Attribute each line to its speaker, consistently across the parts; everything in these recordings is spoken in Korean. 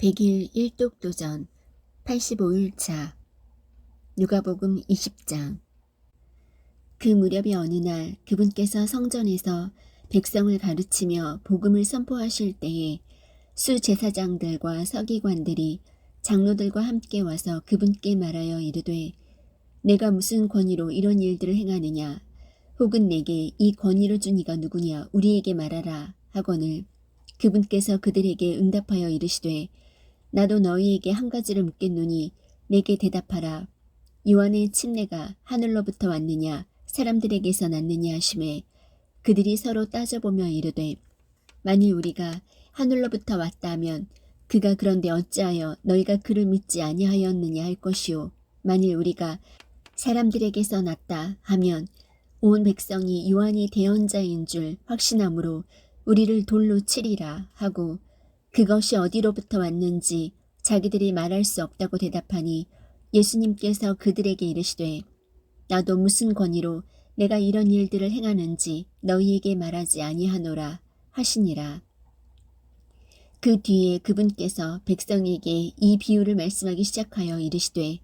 Speaker 1: 100일 일독도전 85일차 누가복음 20장. 그 무렵의 어느 날 그분께서 성전에서 백성을 가르치며 복음을 선포하실 때에 수제사장들과 서기관들이 장로들과 함께 와서 그분께 말하여 이르되 내가 무슨 권위로 이런 일들을 행하느냐, 혹은 내게 이 권위를 준 이가 누구냐, 우리에게 말하라 하거늘 그분께서 그들에게 응답하여 이르시되 나도 너희에게 한 가지를 묻겠노니 내게 대답하라. 요한의 침례가 하늘로부터 왔느냐 사람들에게서 났느냐 하시매 그들이 서로 따져보며 이르되 만일 우리가 하늘로부터 왔다 하면 그가 그런데 어찌하여 너희가 그를 믿지 아니하였느냐 할 것이요, 만일 우리가 사람들에게서 났다 하면 온 백성이 요한이 대언자인 줄 확신함으로 우리를 돌로 치리라 하고 그것이 어디로부터 왔는지 자기들이 말할 수 없다고 대답하니 예수님께서 그들에게 이르시되 나도 무슨 권위로 내가 이런 일들을 행하는지 너희에게 말하지 아니하노라 하시니라. 그 뒤에 그분께서 백성에게 이 비유를 말씀하기 시작하여 이르시되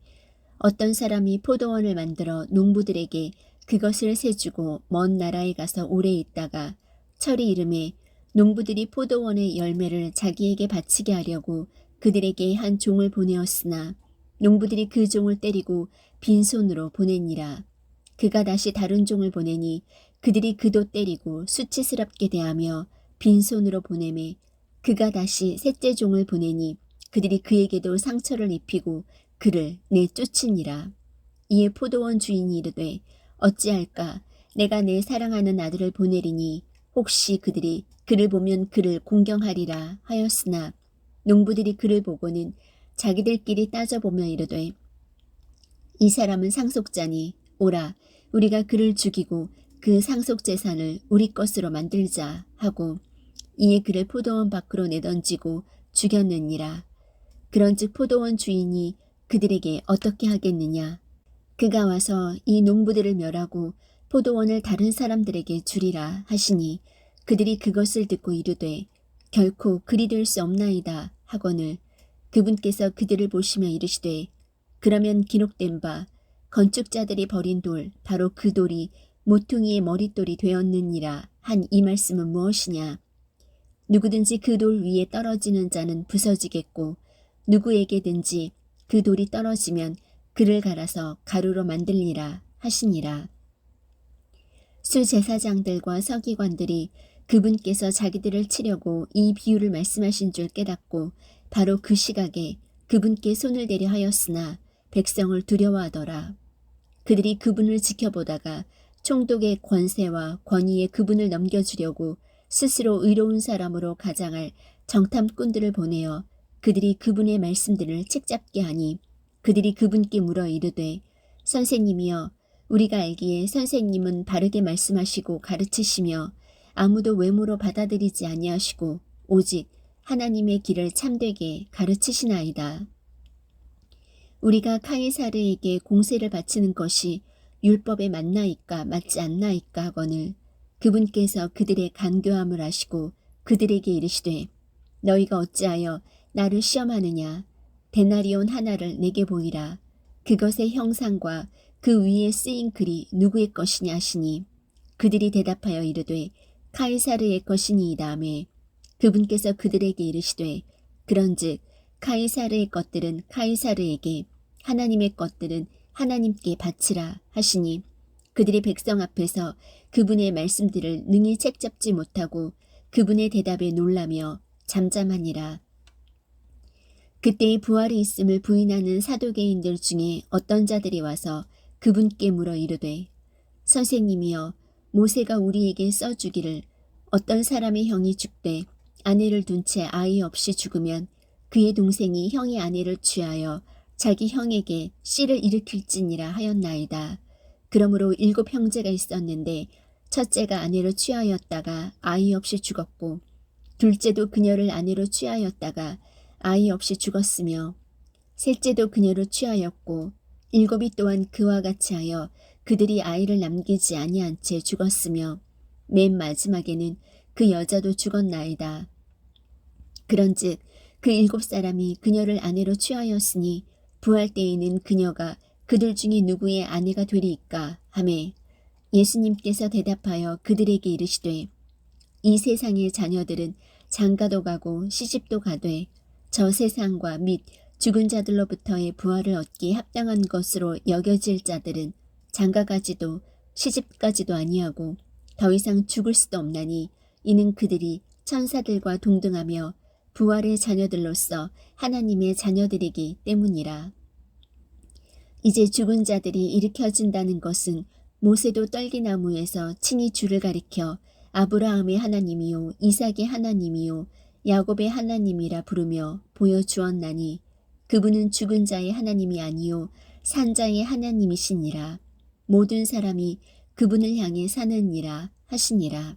Speaker 1: 어떤 사람이 포도원을 만들어 농부들에게 그것을 세주고 먼 나라에 가서 오래 있다가 철이 이름에 농부들이 포도원의 열매를 자기에게 바치게 하려고 그들에게 한 종을 보내었으나 농부들이 그 종을 때리고 빈손으로 보내니라. 그가 다시 다른 종을 보내니 그들이 그도 때리고 수치스럽게 대하며 빈손으로 보내매 그가 다시 셋째 종을 보내니 그들이 그에게도 상처를 입히고 그를 내쫓으니라. 이에 포도원 주인이 이르되 어찌할까, 내가 내 사랑하는 아들을 보내리니 혹시 그들이 그를 보면 그를 공경하리라 하였으나 농부들이 그를 보고는 자기들끼리 따져보며 이르되 이 사람은 상속자니 오라 우리가 그를 죽이고 그 상속재산을 우리 것으로 만들자 하고 이에 그를 포도원 밖으로 내던지고 죽였느니라. 그런즉 포도원 주인이 그들에게 어떻게 하겠느냐, 그가 와서 이 농부들을 멸하고 포도원을 다른 사람들에게 주리라 하시니 그들이 그것을 듣고 이르되 결코 그리 될 수 없나이다 하거늘 그분께서 그들을 보시며 이르시되 그러면 기록된 바 건축자들이 버린 돌 바로 그 돌이 모퉁이의 머릿돌이 되었느니라 한 이 말씀은 무엇이냐. 누구든지 그 돌 위에 떨어지는 자는 부서지겠고 누구에게든지 그 돌이 떨어지면 그를 갈아서 가루로 만들리라 하시니라. 수제사장들과 서기관들이 그분께서 자기들을 치려고 이 비유를 말씀하신 줄 깨닫고 바로 그 시각에 그분께 손을 대려 하였으나 백성을 두려워하더라. 그들이 그분을 지켜보다가 총독의 권세와 권위에 그분을 넘겨주려고 스스로 의로운 사람으로 가장할 정탐꾼들을 보내어 그들이 그분의 말씀들을 책잡게 하니 그들이 그분께 물어 이르되 선생님이여, 우리가 알기에 선생님은 바르게 말씀하시고 가르치시며 아무도 외모로 받아들이지 아니하시고 오직 하나님의 길을 참되게 가르치시나이다. 우리가 카이사르에게 공세를 바치는 것이 율법에 맞나이까 맞지 않나이까 하거늘 그분께서 그들의 간교함을 아시고 그들에게 이르시되 너희가 어찌하여 나를 시험하느냐, 데나리온 하나를 내게 보이라. 그것의 형상과 그 위에 쓰인 글이 누구의 것이냐 하시니 그들이 대답하여 이르되 카이사르의 것이니이다 하매 그분께서 그들에게 이르시되 그런즉 카이사르의 것들은 카이사르에게 하나님의 것들은 하나님께 바치라 하시니 그들이 백성 앞에서 그분의 말씀들을 능히 책잡지 못하고 그분의 대답에 놀라며 잠잠하니라. 그때의 부활이 있음을 부인하는 사두개인들 중에 어떤 자들이 와서 그분께 물어 이르되 선생님이여, 모세가 우리에게 써주기를 어떤 사람의 형이 죽되 아내를 둔 채 아이 없이 죽으면 그의 동생이 형의 아내를 취하여 자기 형에게 씨를 일으킬지니라 하였나이다. 그러므로 7 형제가 있었는데 첫째가 아내로 취하였다가 아이 없이 죽었고 둘째도 그녀를 아내로 취하였다가 아이 없이 죽었으며 셋째도 그녀를 취하였고 7이 또한 그와 같이 하여 그들이 아이를 남기지 아니한 채 죽었으며 맨 마지막에는 그 여자도 죽었나이다. 그런즉 그 7사람이 그녀를 아내로 취하였으니 부할 때에는 그녀가 그들 중에 누구의 아내가 되리이까 하매 예수님께서 대답하여 그들에게 이르시되 이 세상의 자녀들은 장가도 가고 시집도 가되 저 세상과 및 죽은 자들로부터의 부활을 얻기에 합당한 것으로 여겨질 자들은 장가가지도 시집가지도 아니하고 더 이상 죽을 수도 없나니 이는 그들이 천사들과 동등하며 부활의 자녀들로서 하나님의 자녀들이기 때문이라. 이제 죽은 자들이 일으켜진다는 것은 모세도 떨기나무에서 친히 주를 가리켜 아브라함의 하나님이요 이삭의 하나님이요 야곱의 하나님이라 부르며 보여주었나니 그분은 죽은 자의 하나님이 아니요 산 자의 하나님이시니라. 모든 사람이 그분을 향해 사느니라 하시니라.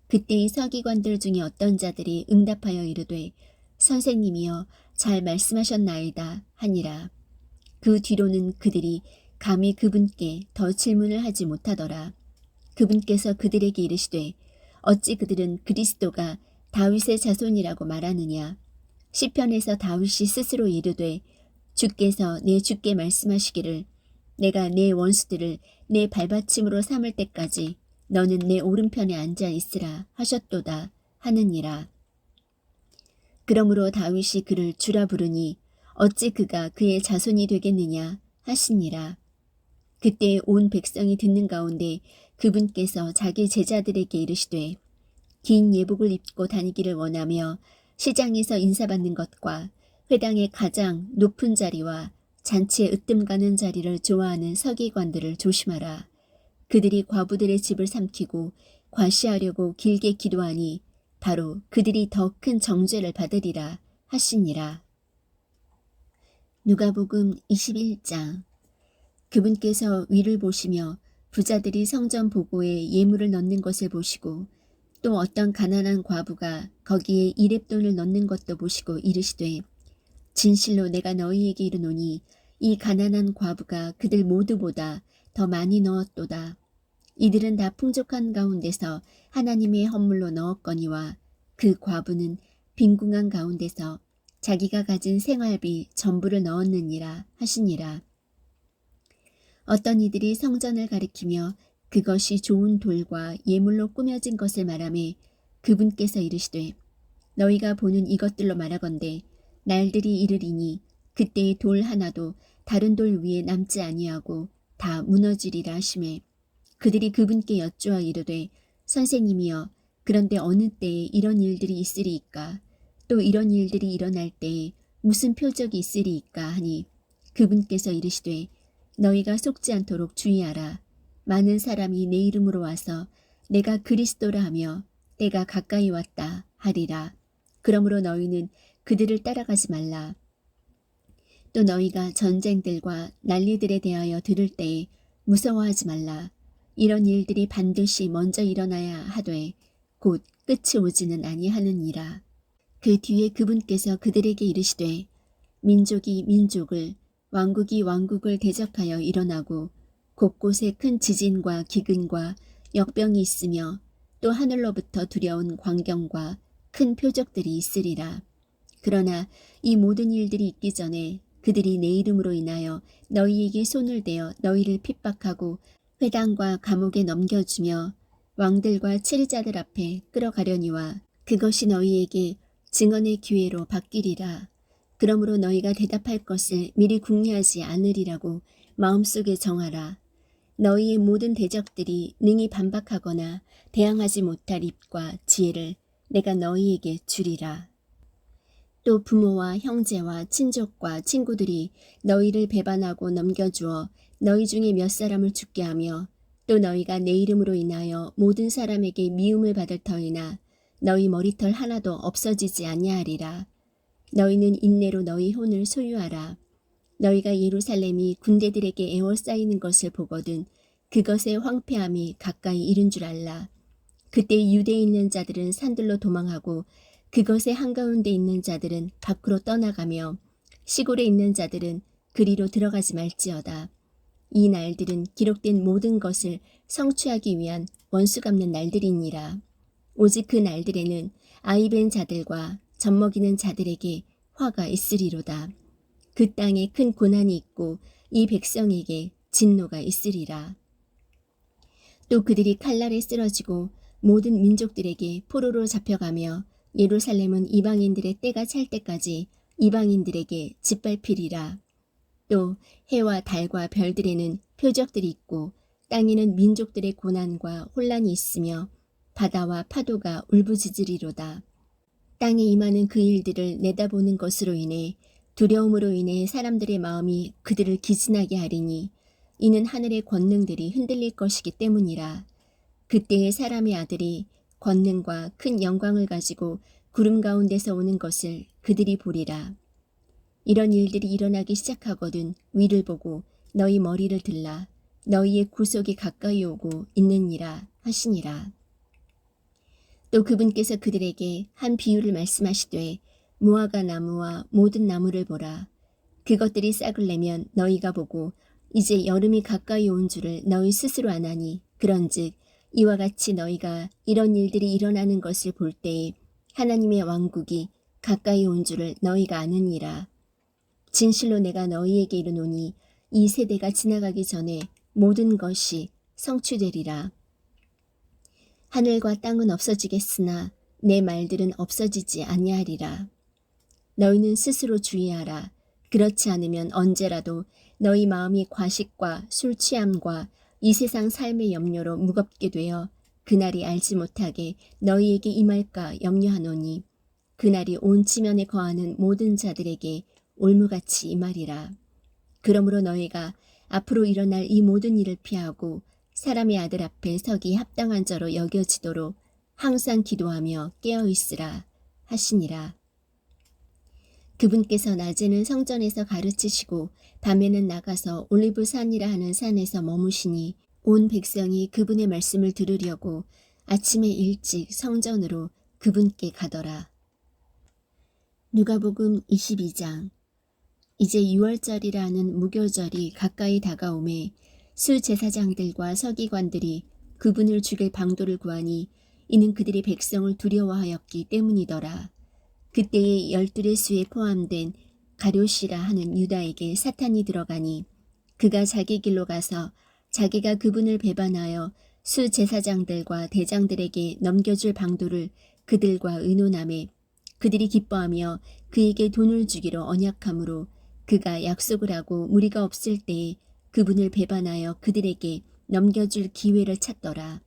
Speaker 1: 그때의 서기관들 중에 어떤 자들이 응답하여 이르되 선생님이여 잘 말씀하셨나이다 하니라. 그 뒤로는 그들이 감히 그분께 더 질문을 하지 못하더라. 그분께서 그들에게 이르시되 어찌 그들은 그리스도가 다윗의 자손이라고 말하느냐. 시편에서 다윗이 스스로 이르되 주께서 내 주께 말씀하시기를 내가 내 원수들을 내 발받침으로 삼을 때까지 너는 내 오른편에 앉아 있으라 하셨도다 하느니라. 그러므로 다윗이 그를 주라 부르니 어찌 그가 그의 자손이 되겠느냐 하시니라. 그때 온 백성이 듣는 가운데 그분께서 자기 제자들에게 이르시되 긴 예복을 입고 다니기를 원하며 시장에서 인사받는 것과 회당의 가장 높은 자리와 잔치에 으뜸 가는 자리를 좋아하는 서기관들을 조심하라. 그들이 과부들의 집을 삼키고 과시하려고 길게 기도하니 바로 그들이 더 큰 정죄를 받으리라 하시니라. 누가복음 21장. 그분께서 위를 보시며 부자들이 성전 보고에 예물을 넣는 것을 보시고 또 어떤 가난한 과부가 거기에 이렙돈을 넣는 것도 보시고 이르시되 진실로 내가 너희에게 이르노니 이 가난한 과부가 그들 모두보다 더 많이 넣었도다. 이들은 다 풍족한 가운데서 하나님의 헌물로 넣었거니와 그 과부는 빈궁한 가운데서 자기가 가진 생활비 전부를 넣었느니라 하시니라. 어떤 이들이 성전을 가리키며 그것이 좋은 돌과 예물로 꾸며진 것을 말하매 그분께서 이르시되 너희가 보는 이것들로 말하건대 날들이 이르리니 그때의 돌 하나도 다른 돌 위에 남지 아니하고 다 무너지리라 하시매 그들이 그분께 여쭈어 이르되 선생님이여 그런데 어느 때에 이런 일들이 있으리이까 또 이런 일들이 일어날 때에 무슨 표적이 있으리이까 하니 그분께서 이르시되 너희가 속지 않도록 주의하라. 많은 사람이 내 이름으로 와서 내가 그리스도라 하며 때가 가까이 왔다 하리라. 그러므로 너희는 그들을 따라가지 말라. 또 너희가 전쟁들과 난리들에 대하여 들을 때에 무서워하지 말라. 이런 일들이 반드시 먼저 일어나야 하되 곧 끝이 오지는 아니하느니라. 그 뒤에 그분께서 그들에게 이르시되 민족이 민족을 왕국이 왕국을 대적하여 일어나고 곳곳에 큰 지진과 기근과 역병이 있으며 또 하늘로부터 두려운 광경과 큰 표적들이 있으리라. 그러나 이 모든 일들이 있기 전에 그들이 내 이름으로 인하여 너희에게 손을 대어 너희를 핍박하고 회당과 감옥에 넘겨주며 왕들과 치리자들 앞에 끌어가려니와 그것이 너희에게 증언의 기회로 바뀌리라. 그러므로 너희가 대답할 것을 미리 궁리하지 않으리라고 마음속에 정하라. 너희의 모든 대적들이 능히 반박하거나 대항하지 못할 입과 지혜를 내가 너희에게 주리라. 또 부모와 형제와 친족과 친구들이 너희를 배반하고 넘겨주어 너희 중에 몇 사람을 죽게 하며 또 너희가 내 이름으로 인하여 모든 사람에게 미움을 받을 터이나 너희 머리털 하나도 없어지지 아니하리라. 너희는 인내로 너희 혼을 소유하라. 너희가 예루살렘이 군대들에게 에워싸이는 것을 보거든 그것의 황폐함이 가까이 이른 줄 알라. 그때 유대에 있는 자들은 산들로 도망하고 그것의 한가운데 있는 자들은 밖으로 떠나가며 시골에 있는 자들은 그리로 들어가지 말지어다. 이 날들은 기록된 모든 것을 성취하기 위한 원수 갚는 날들이니라. 오직 그 날들에는 아이 뵌 자들과 젖먹이는 자들에게 화가 있으리로다. 그 땅에 큰 고난이 있고 이 백성에게 진노가 있으리라. 또 그들이 칼날에 쓰러지고 모든 민족들에게 포로로 잡혀가며 예루살렘은 이방인들의 때가 찰 때까지 이방인들에게 짓밟히리라. 또 해와 달과 별들에는 표적들이 있고 땅에는 민족들의 고난과 혼란이 있으며 바다와 파도가 울부짖으리로다. 땅에 임하는 그 일들을 내다보는 것으로 인해 두려움으로 인해 사람들의 마음이 그들을 기진하게 하리니 이는 하늘의 권능들이 흔들릴 것이기 때문이라. 그때에 사람의 아들이 권능과 큰 영광을 가지고 구름 가운데서 오는 것을 그들이 보리라. 이런 일들이 일어나기 시작하거든 위를 보고 너희 머리를 들라. 너희의 구속이 가까이 오고 있느니라 하시니라. 또 그분께서 그들에게 한 비유를 말씀하시되 무화과 나무와 모든 나무를 보라. 그것들이 싹을 내면 너희가 보고 이제 여름이 가까이 온 줄을 너희 스스로 아나니 그런즉 이와 같이 너희가 이런 일들이 일어나는 것을 볼 때에 하나님의 왕국이 가까이 온 줄을 너희가 아느니라. 진실로 내가 너희에게 이르노니 이 세대가 지나가기 전에 모든 것이 성취되리라. 하늘과 땅은 없어지겠으나 내 말들은 없어지지 아니하리라. 너희는 스스로 주의하라. 그렇지 않으면 언제라도 너희 마음이 과식과 술 취함과 이 세상 삶의 염려로 무겁게 되어 그날이 알지 못하게 너희에게 임할까 염려하노니 그날이 온 지면에 거하는 모든 자들에게 올무같이 임하리라. 그러므로 너희가 앞으로 일어날 이 모든 일을 피하고 사람의 아들 앞에 서기 합당한 자로 여겨지도록 항상 기도하며 깨어있으라 하시니라. 그분께서 낮에는 성전에서 가르치시고 밤에는 나가서 올리브산이라 하는 산에서 머무시니 온 백성이 그분의 말씀을 들으려고 아침에 일찍 성전으로 그분께 가더라. 누가복음 22장. 이제 6월절이라 하는 무교절이 가까이 다가오매 수제사장들과 서기관들이 그분을 죽일 방도를 구하니 이는 그들이 백성을 두려워하였기 때문이더라. 그때에 12의 수에 포함된 가룟이라 하는 유다에게 사탄이 들어가니 그가 자기 길로 가서 자기가 그분을 배반하여 수제사장들과 대장들에게 넘겨줄 방도를 그들과 의논하매 그들이 기뻐하며 그에게 돈을 주기로 언약하므로 그가 약속을 하고 무리가 없을 때에 그분을 배반하여 그들에게 넘겨줄 기회를 찾더라.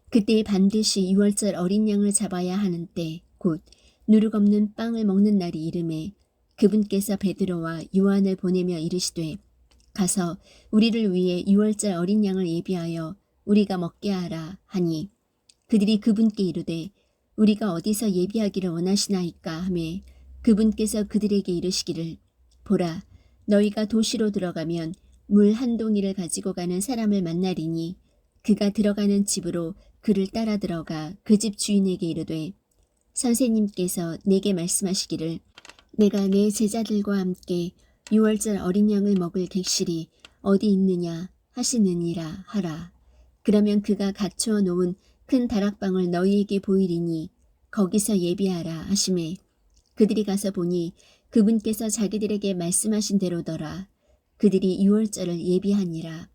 Speaker 1: 그때에 반드시 6월절 어린 양을 잡아야 하는 때 곧 누룩 없는 빵을 먹는 날이 이르매 그분께서 베드로와 요한을 보내며 이르시되 가서 우리를 위해 6월절 어린 양을 예비하여 우리가 먹게 하라 하니 그들이 그분께 이르되 우리가 어디서 예비하기를 원하시나이까 하매 그분께서 그들에게 이르시기를 보라 너희가 도시로 들어가면 물 한 동이를 가지고 가는 사람을 만나리니 그가 들어가는 집으로 그를 따라 들어가 그 집 주인에게 이르되 선생님께서 내게 말씀하시기를 내가 내 제자들과 함께 6월절 어린 양을 먹을 객실이 어디 있느냐 하시느니라 하라. 그러면 그가 갖추어 놓은 큰 다락방을 너희에게 보이리니 거기서 예비하라 하시매 그들이 가서 보니 그분께서 자기들에게 말씀하신 대로더라. 그들이 6월절을 예비하니라.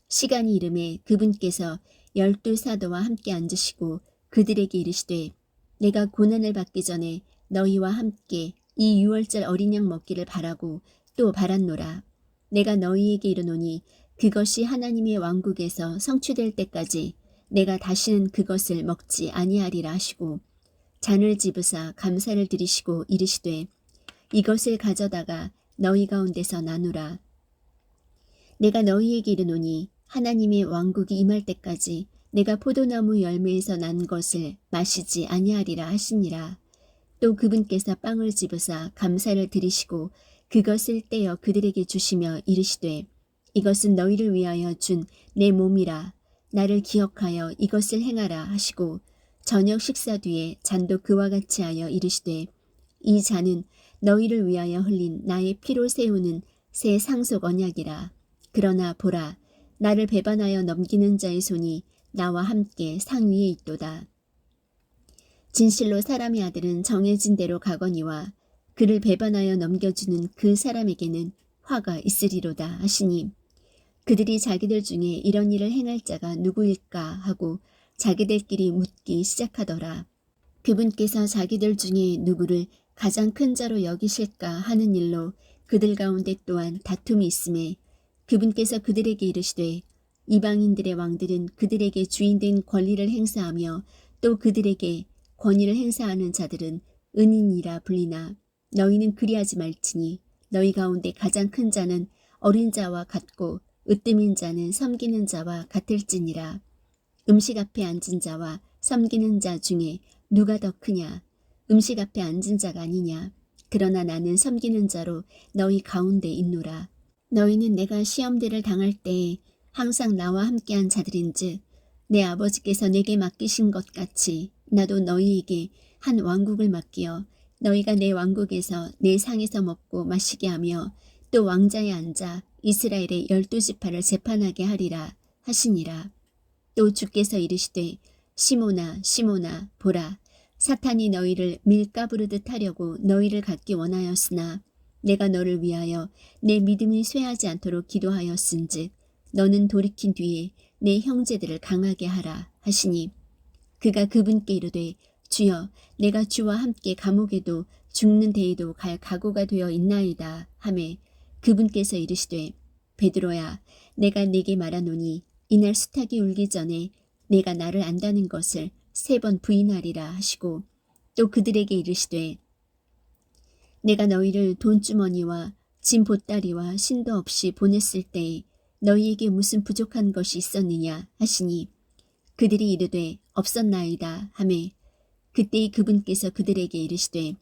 Speaker 1: 시간이 이르매 그분께서 12 사도와 함께 앉으시고 그들에게 이르시되 내가 고난을 받기 전에 너희와 함께 이 6월절 어린 양 먹기를 바라고 또 바랐노라. 내가 너희에게 이르노니 그것이 하나님의 왕국에서 성취될 때까지 내가 다시는 그것을 먹지 아니하리라 하시고 잔을 집으사 감사를 드리시고 이르시되 이것을 가져다가 너희 가운데서 나누라. 내가 너희에게 이르노니 하나님의 왕국이 임할 때까지 내가 포도나무 열매에서 난 것을 마시지 아니하리라 하시니라. 또 그분께서 빵을 집으사 감사를 드리시고 그것을 떼어 그들에게 주시며 이르시되 이것은 너희를 위하여 준 내 몸이라. 나를 기억하여 이것을 행하라 하시고 저녁 식사 뒤에 잔도 그와 같이 하여 이르시되 이 잔은 너희를 위하여 흘린 나의 피로 세우는 새 상속 언약이라. 그러나 보라 나를 배반하여 넘기는 자의 손이 나와 함께 상 위에 있도다. 진실로 사람의 아들은 정해진 대로 가거니와 그를 배반하여 넘겨주는 그 사람에게는 화가 있으리로다 하시니 그들이 자기들 중에 이런 일을 행할 자가 누구일까 하고 자기들끼리 묻기 시작하더라. 그분께서 자기들 중에 누구를 가장 큰 자로 여기실까 하는 일로 그들 가운데 또한 다툼이 있음에 그분께서 그들에게 이르시되 이방인들의 왕들은 그들에게 주인된 권리를 행사하며 또 그들에게 권위를 행사하는 자들은 은인이라 불리나 너희는 그리하지 말지니 너희 가운데 가장 큰 자는 어린 자와 같고 으뜸인 자는 섬기는 자와 같을지니라. 음식 앞에 앉은 자와 섬기는 자 중에 누가 더 크냐? 음식 앞에 앉은 자가 아니냐? 그러나 나는 섬기는 자로 너희 가운데 있노라. 너희는 내가 시험대를 당할 때에 항상 나와 함께한 자들인즉 내 아버지께서 내게 맡기신 것 같이 나도 너희에게 한 왕국을 맡기어 너희가 내 왕국에서 내 상에서 먹고 마시게 하며 또 왕자에 앉아 이스라엘의 12지파를 재판하게 하리라 하시니라. 또 주께서 이르시되 시몬아 시몬아 보라 사탄이 너희를 밀가부르듯 하려고 너희를 갖기 원하였으나 내가 너를 위하여 내 믿음이 쇠하지 않도록 기도하였은즉 너는 돌이킨 뒤에 내 형제들을 강하게 하라 하시니 그가 그분께 이르되 주여 내가 주와 함께 감옥에도 죽는 데에도 갈 각오가 되어 있나이다 하매 그분께서 이르시되 베드로야 내가 네게 말하노니 이날 수탉이 울기 전에 내가 나를 안다는 것을 3번 부인하리라 하시고 또 그들에게 이르시되 내가 너희를 돈주머니와 짐 보따리와 신도 없이 보냈을 때에 너희에게 무슨 부족한 것이 있었느냐 하시니 그들이 이르되 없었나이다 하매 그때 그분께서 그들에게 이르시되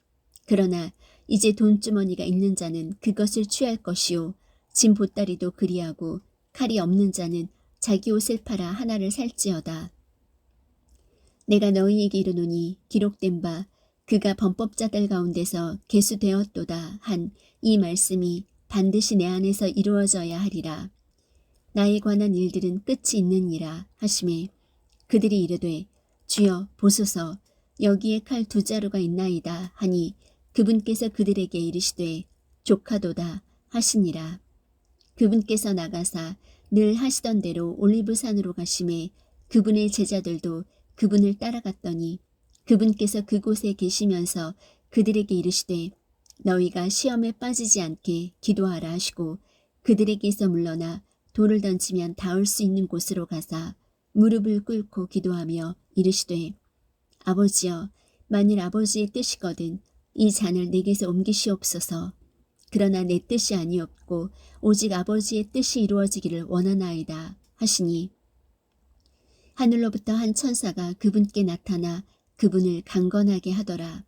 Speaker 1: 그러나 이제 돈주머니가 있는 자는 그것을 취할 것이요 짐 보따리도 그리하고 칼이 없는 자는 자기 옷을 팔아 하나를 살지어다. 내가 너희에게 이르노니 기록된 바 그가 범법자들 가운데서 계수되었도다 한 이 말씀이 반드시 내 안에서 이루어져야 하리라. 나에 관한 일들은 끝이 있느니라 하시매 그들이 이르되 주여 보소서 여기에 칼 2자루가 있나이다 하니 그분께서 그들에게 이르시되 족하도다 하시니라. 그분께서 나가사 늘 하시던 대로 올리브산으로 가심에 그분의 제자들도 그분을 따라갔더니 그분께서 그곳에 계시면서 그들에게 이르시되 너희가 시험에 빠지지 않게 기도하라 하시고 그들에게서 물러나 돌을 던지면 닿을 수 있는 곳으로 가사 무릎을 꿇고 기도하며 이르시되 아버지여 만일 아버지의 뜻이거든 이 잔을 내게서 옮기시옵소서. 그러나 내 뜻이 아니었고 오직 아버지의 뜻이 이루어지기를 원하나이다 하시니 하늘로부터 한 천사가 그분께 나타나 그분을 강건하게 하더라.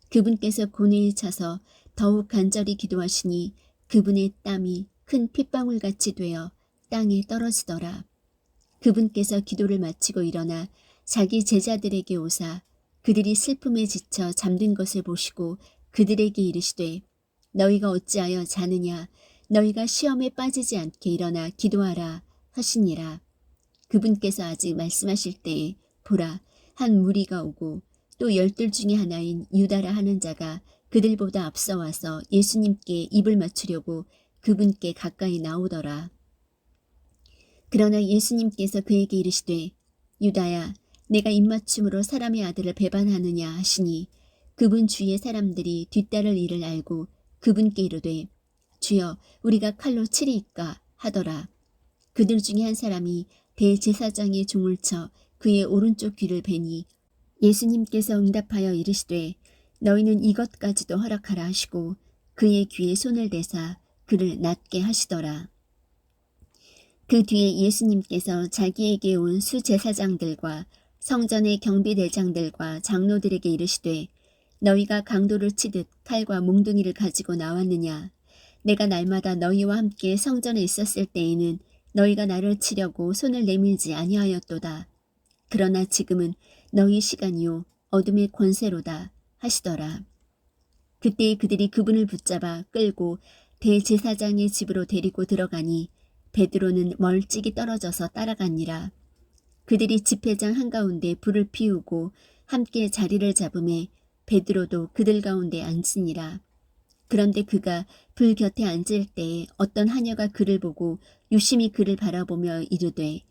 Speaker 1: 그분께서 고뇌에 차서 더욱 간절히 기도하시니 그분의 땀이 큰 핏방울같이 되어 땅에 떨어지더라. 그분께서 기도를 마치고 일어나 자기 제자들에게 오사 그들이 슬픔에 지쳐 잠든 것을 보시고 그들에게 이르시되 너희가 어찌하여 자느냐 너희가 시험에 빠지지 않게 일어나 기도하라 하시니라. 그분께서 아직 말씀하실 때에 보라 한 무리가 오고 또 12 중에 하나인 유다라 하는 자가 그들보다 앞서 와서 예수님께 입을 맞추려고 그분께 가까이 나오더라. 그러나 예수님께서 그에게 이르시되 유다야 내가 입맞춤으로 사람의 아들을 배반하느냐 하시니 그분 주위의 사람들이 뒤따를 일을 알고 그분께 이르되 주여 우리가 칼로 치리이까 하더라. 그들 중에 한 사람이 대제사장의 종을 쳐 그의 오른쪽 귀를 베니 예수님께서 응답하여 이르시되 너희는 이것까지도 허락하라 하시고 그의 귀에 손을 대사 그를 낫게 하시더라. 그 뒤에 예수님께서 자기에게 온 수제사장들과 성전의 경비대장들과 장로들에게 이르시되 너희가 강도를 치듯 칼과 몽둥이를 가지고 나왔느냐. 내가 날마다 너희와 함께 성전에 있었을 때에는 너희가 나를 치려고 손을 내밀지 아니하였도다. 그러나 지금은 너희 시간이요 어둠의 권세로다 하시더라. 그때 그들이 그분을 붙잡아 끌고 대제사장의 집으로 데리고 들어가니 베드로는 멀찍이 떨어져서 따라가니라. 그들이 집회장 한가운데 불을 피우고 함께 자리를 잡음에 베드로도 그들 가운데 앉으니라. 그런데 그가 불 곁에 앉을 때에 어떤 하녀가 그를 보고 유심히 그를 바라보며 이르되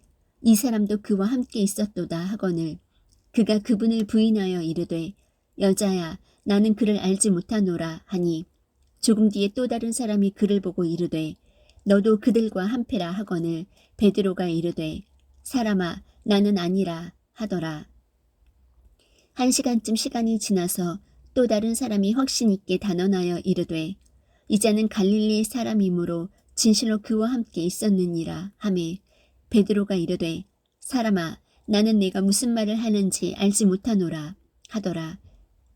Speaker 1: 이 사람도 그와 함께 있었도다 하거늘 그가 그분을 부인하여 이르되 여자야 나는 그를 알지 못하노라 하니 조금 뒤에 또 다른 사람이 그를 보고 이르되 너도 그들과 한패라 하거늘 베드로가 이르되 사람아 나는 아니라 하더라. 1시간쯤 시간이 지나서 또 다른 사람이 확신 있게 단언하여 이르되 이자는 갈릴리의 사람이므로 진실로 그와 함께 있었느니라 하매 베드로가 이르되 사람아 나는 내가 무슨 말을 하는지 알지 못하노라 하더라.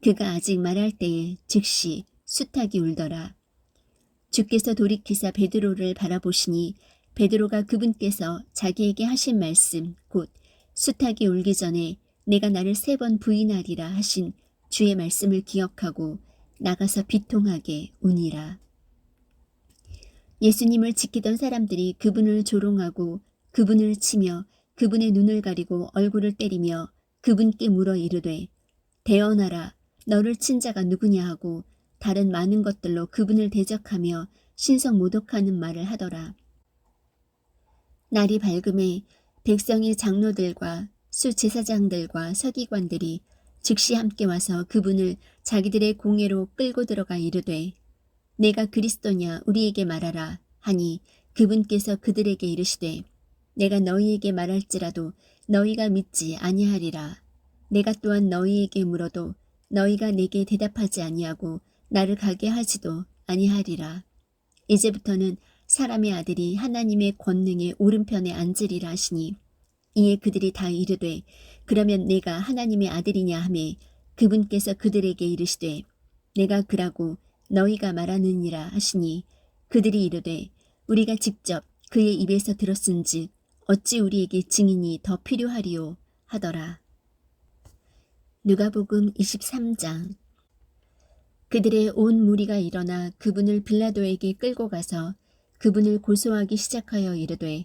Speaker 1: 그가 아직 말할 때에 즉시 수탉이 울더라. 주께서 돌이키사 베드로를 바라보시니 베드로가 그분께서 자기에게 하신 말씀 곧 수탉이 울기 전에 내가 나를 3번 부인하리라 하신 주의 말씀을 기억하고 나가서 비통하게 우니라. 예수님을 지키던 사람들이 그분을 조롱하고 그분을 치며 그분의 눈을 가리고 얼굴을 때리며 그분께 물어 이르되 대언하라 너를 친 자가 누구냐 하고 다른 많은 것들로 그분을 대적하며 신성 모독하는 말을 하더라. 날이 밝음에 백성의 장로들과 수제사장들과 서기관들이 즉시 함께 와서 그분을 자기들의 공회로 끌고 들어가 이르되 내가 그리스도냐 우리에게 말하라 하니 그분께서 그들에게 이르시되 내가 너희에게 말할지라도 너희가 믿지 아니하리라. 내가 또한 너희에게 물어도 너희가 내게 대답하지 아니하고 나를 가게 하지도 아니하리라. 이제부터는 사람의 아들이 하나님의 권능의 오른편에 앉으리라 하시니 이에 그들이 다 이르되 그러면 내가 하나님의 아들이냐 하매 그분께서 그들에게 이르시되 내가 그라고 너희가 말하느니라 하시니 그들이 이르되 우리가 직접 그의 입에서 들었은즉 어찌 우리에게 증인이 더 필요하리요 하더라. 누가복음 23장. 그들의 온 무리가 일어나 그분을 빌라도에게 끌고 가서 그분을 고소하기 시작하여 이르되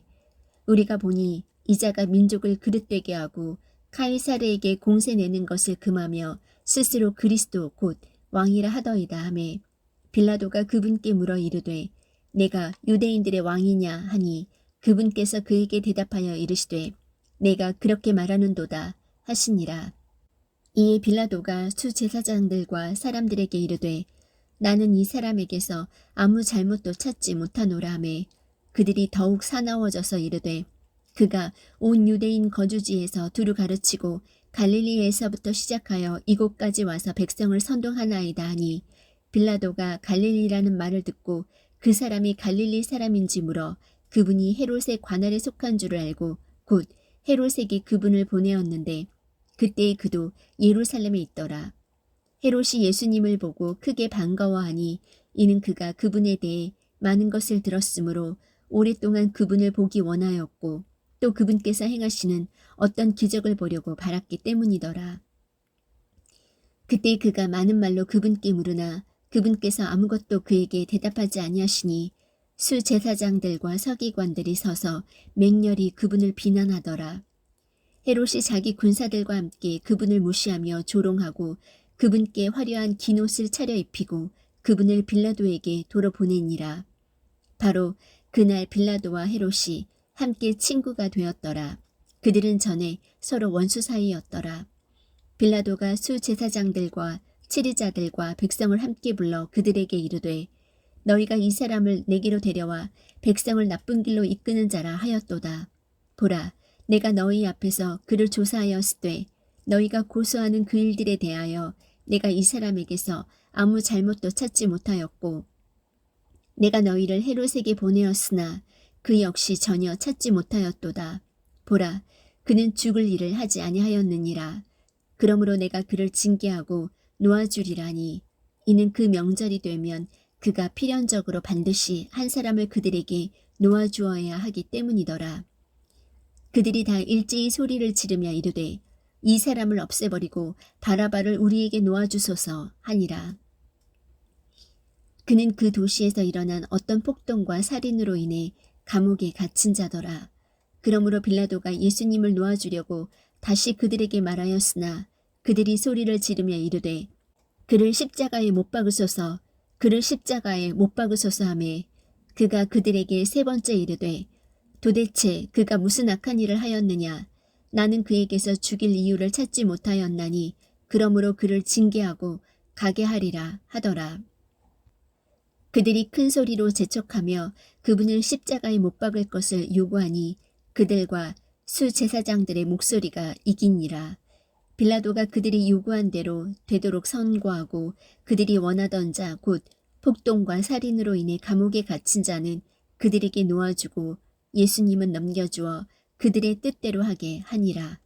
Speaker 1: 우리가 보니 이자가 민족을 그릇되게 하고 카이사르에게 공세 내는 것을 금하며 스스로 그리스도 곧 왕이라 하더이다 하매 빌라도가 그분께 물어 이르되 내가 유대인들의 왕이냐 하니 그분께서 그에게 대답하여 이르시되 내가 그렇게 말하는도다 하시니라. 이에 빌라도가 수제사장들과 사람들에게 이르되 나는 이 사람에게서 아무 잘못도 찾지 못하노라 하매 그들이 더욱 사나워져서 이르되 그가 온 유대인 거주지에서 두루 가르치고 갈릴리에서부터 시작하여 이곳까지 와서 백성을 선동하나이다 하니 빌라도가 갈릴리라는 말을 듣고 그 사람이 갈릴리 사람인지 물어 그분이 헤롯의 관할에 속한 줄을 알고 곧 헤롯에게 그분을 보내었는데 그때의 그도 예루살렘에 있더라. 헤롯이 예수님을 보고 크게 반가워하니 이는 그가 그분에 대해 많은 것을 들었으므로 오랫동안 그분을 보기 원하였고 또 그분께서 행하시는 어떤 기적을 보려고 바랐기 때문이더라. 그때 그가 많은 말로 그분께 물으나 그분께서 아무것도 그에게 대답하지 아니하시니 수제사장들과 서기관들이 서서 맹렬히 그분을 비난하더라. 헤롯이 자기 군사들과 함께 그분을 무시하며 조롱하고 그분께 화려한 긴 옷을 차려입히고 그분을 빌라도에게 도로 보내니라. 바로 그날 빌라도와 헤롯이 함께 친구가 되었더라. 그들은 전에 서로 원수 사이였더라. 빌라도가 수제사장들과 치리자들과 백성을 함께 불러 그들에게 이르되 너희가 이 사람을 내게로 데려와 백성을 나쁜 길로 이끄는 자라 하였도다. 보라 내가 너희 앞에서 그를 조사하였으되 너희가 고소하는 그 일들에 대하여 내가 이 사람에게서 아무 잘못도 찾지 못하였고 내가 너희를 헤롯에게 보내었으나 그 역시 전혀 찾지 못하였도다. 보라 그는 죽을 일을 하지 아니하였느니라. 그러므로 내가 그를 징계하고 놓아주리라니 이는 그 명절이 되면 그가 필연적으로 반드시 한 사람을 그들에게 놓아주어야 하기 때문이더라. 그들이 다 일제히 소리를 지르며 이르되 이 사람을 없애버리고 바라바를 우리에게 놓아주소서 하니라. 그는 그 도시에서 일어난 어떤 폭동과 살인으로 인해 감옥에 갇힌 자더라. 그러므로 빌라도가 예수님을 놓아주려고 다시 그들에게 말하였으나 그들이 소리를 지르며 이르되 그를 십자가에 못 박으소서, 그를 십자가에 못 박으소서 하매 그가 그들에게 세 번째 이르되 도대체 그가 무슨 악한 일을 하였느냐? 나는 그에게서 죽일 이유를 찾지 못하였나니 그러므로 그를 징계하고 가게 하리라 하더라. 그들이 큰 소리로 재촉하며 그분을 십자가에 못 박을 것을 요구하니 그들과 수제사장들의 목소리가 이기니라. 빌라도가 그들이 요구한 대로 되도록 선고하고 그들이 원하던 자 곧 폭동과 살인으로 인해 감옥에 갇힌 자는 그들에게 놓아주고 예수님은 넘겨주어 그들의 뜻대로 하게 하니라.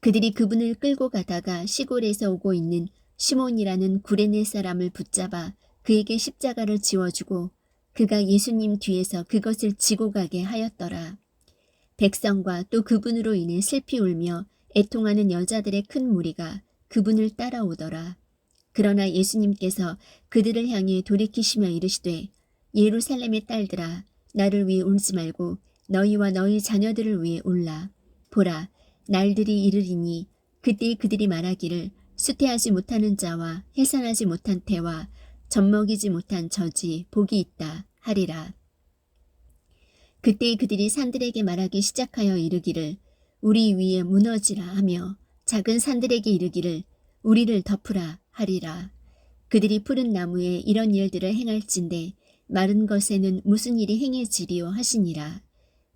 Speaker 1: 그들이 그분을 끌고 가다가 시골에서 오고 있는 시몬이라는 구레네 사람을 붙잡아 그에게 십자가를 지워주고 그가 예수님 뒤에서 그것을 지고 가게 하였더라. 백성과 또 그분으로 인해 슬피 울며 애통하는 여자들의 큰 무리가 그분을 따라오더라. 그러나 예수님께서 그들을 향해 돌이키시며 이르시되 예루살렘의 딸들아 나를 위해 울지 말고 너희와 너희 자녀들을 위해 울라. 보라 날들이 이르리니 그때 그들이 말하기를 수태하지 못하는 자와 해산하지 못한 태와 젖먹이지 못한 젖이 복이 있다 하리라. 그때 그들이 산들에게 말하기 시작하여 이르기를 우리 위에 무너지라 하며 작은 산들에게 이르기를 우리를 덮으라 하리라. 그들이 푸른 나무에 이런 일들을 행할진대 마른 것에는 무슨 일이 행해지리요 하시니라.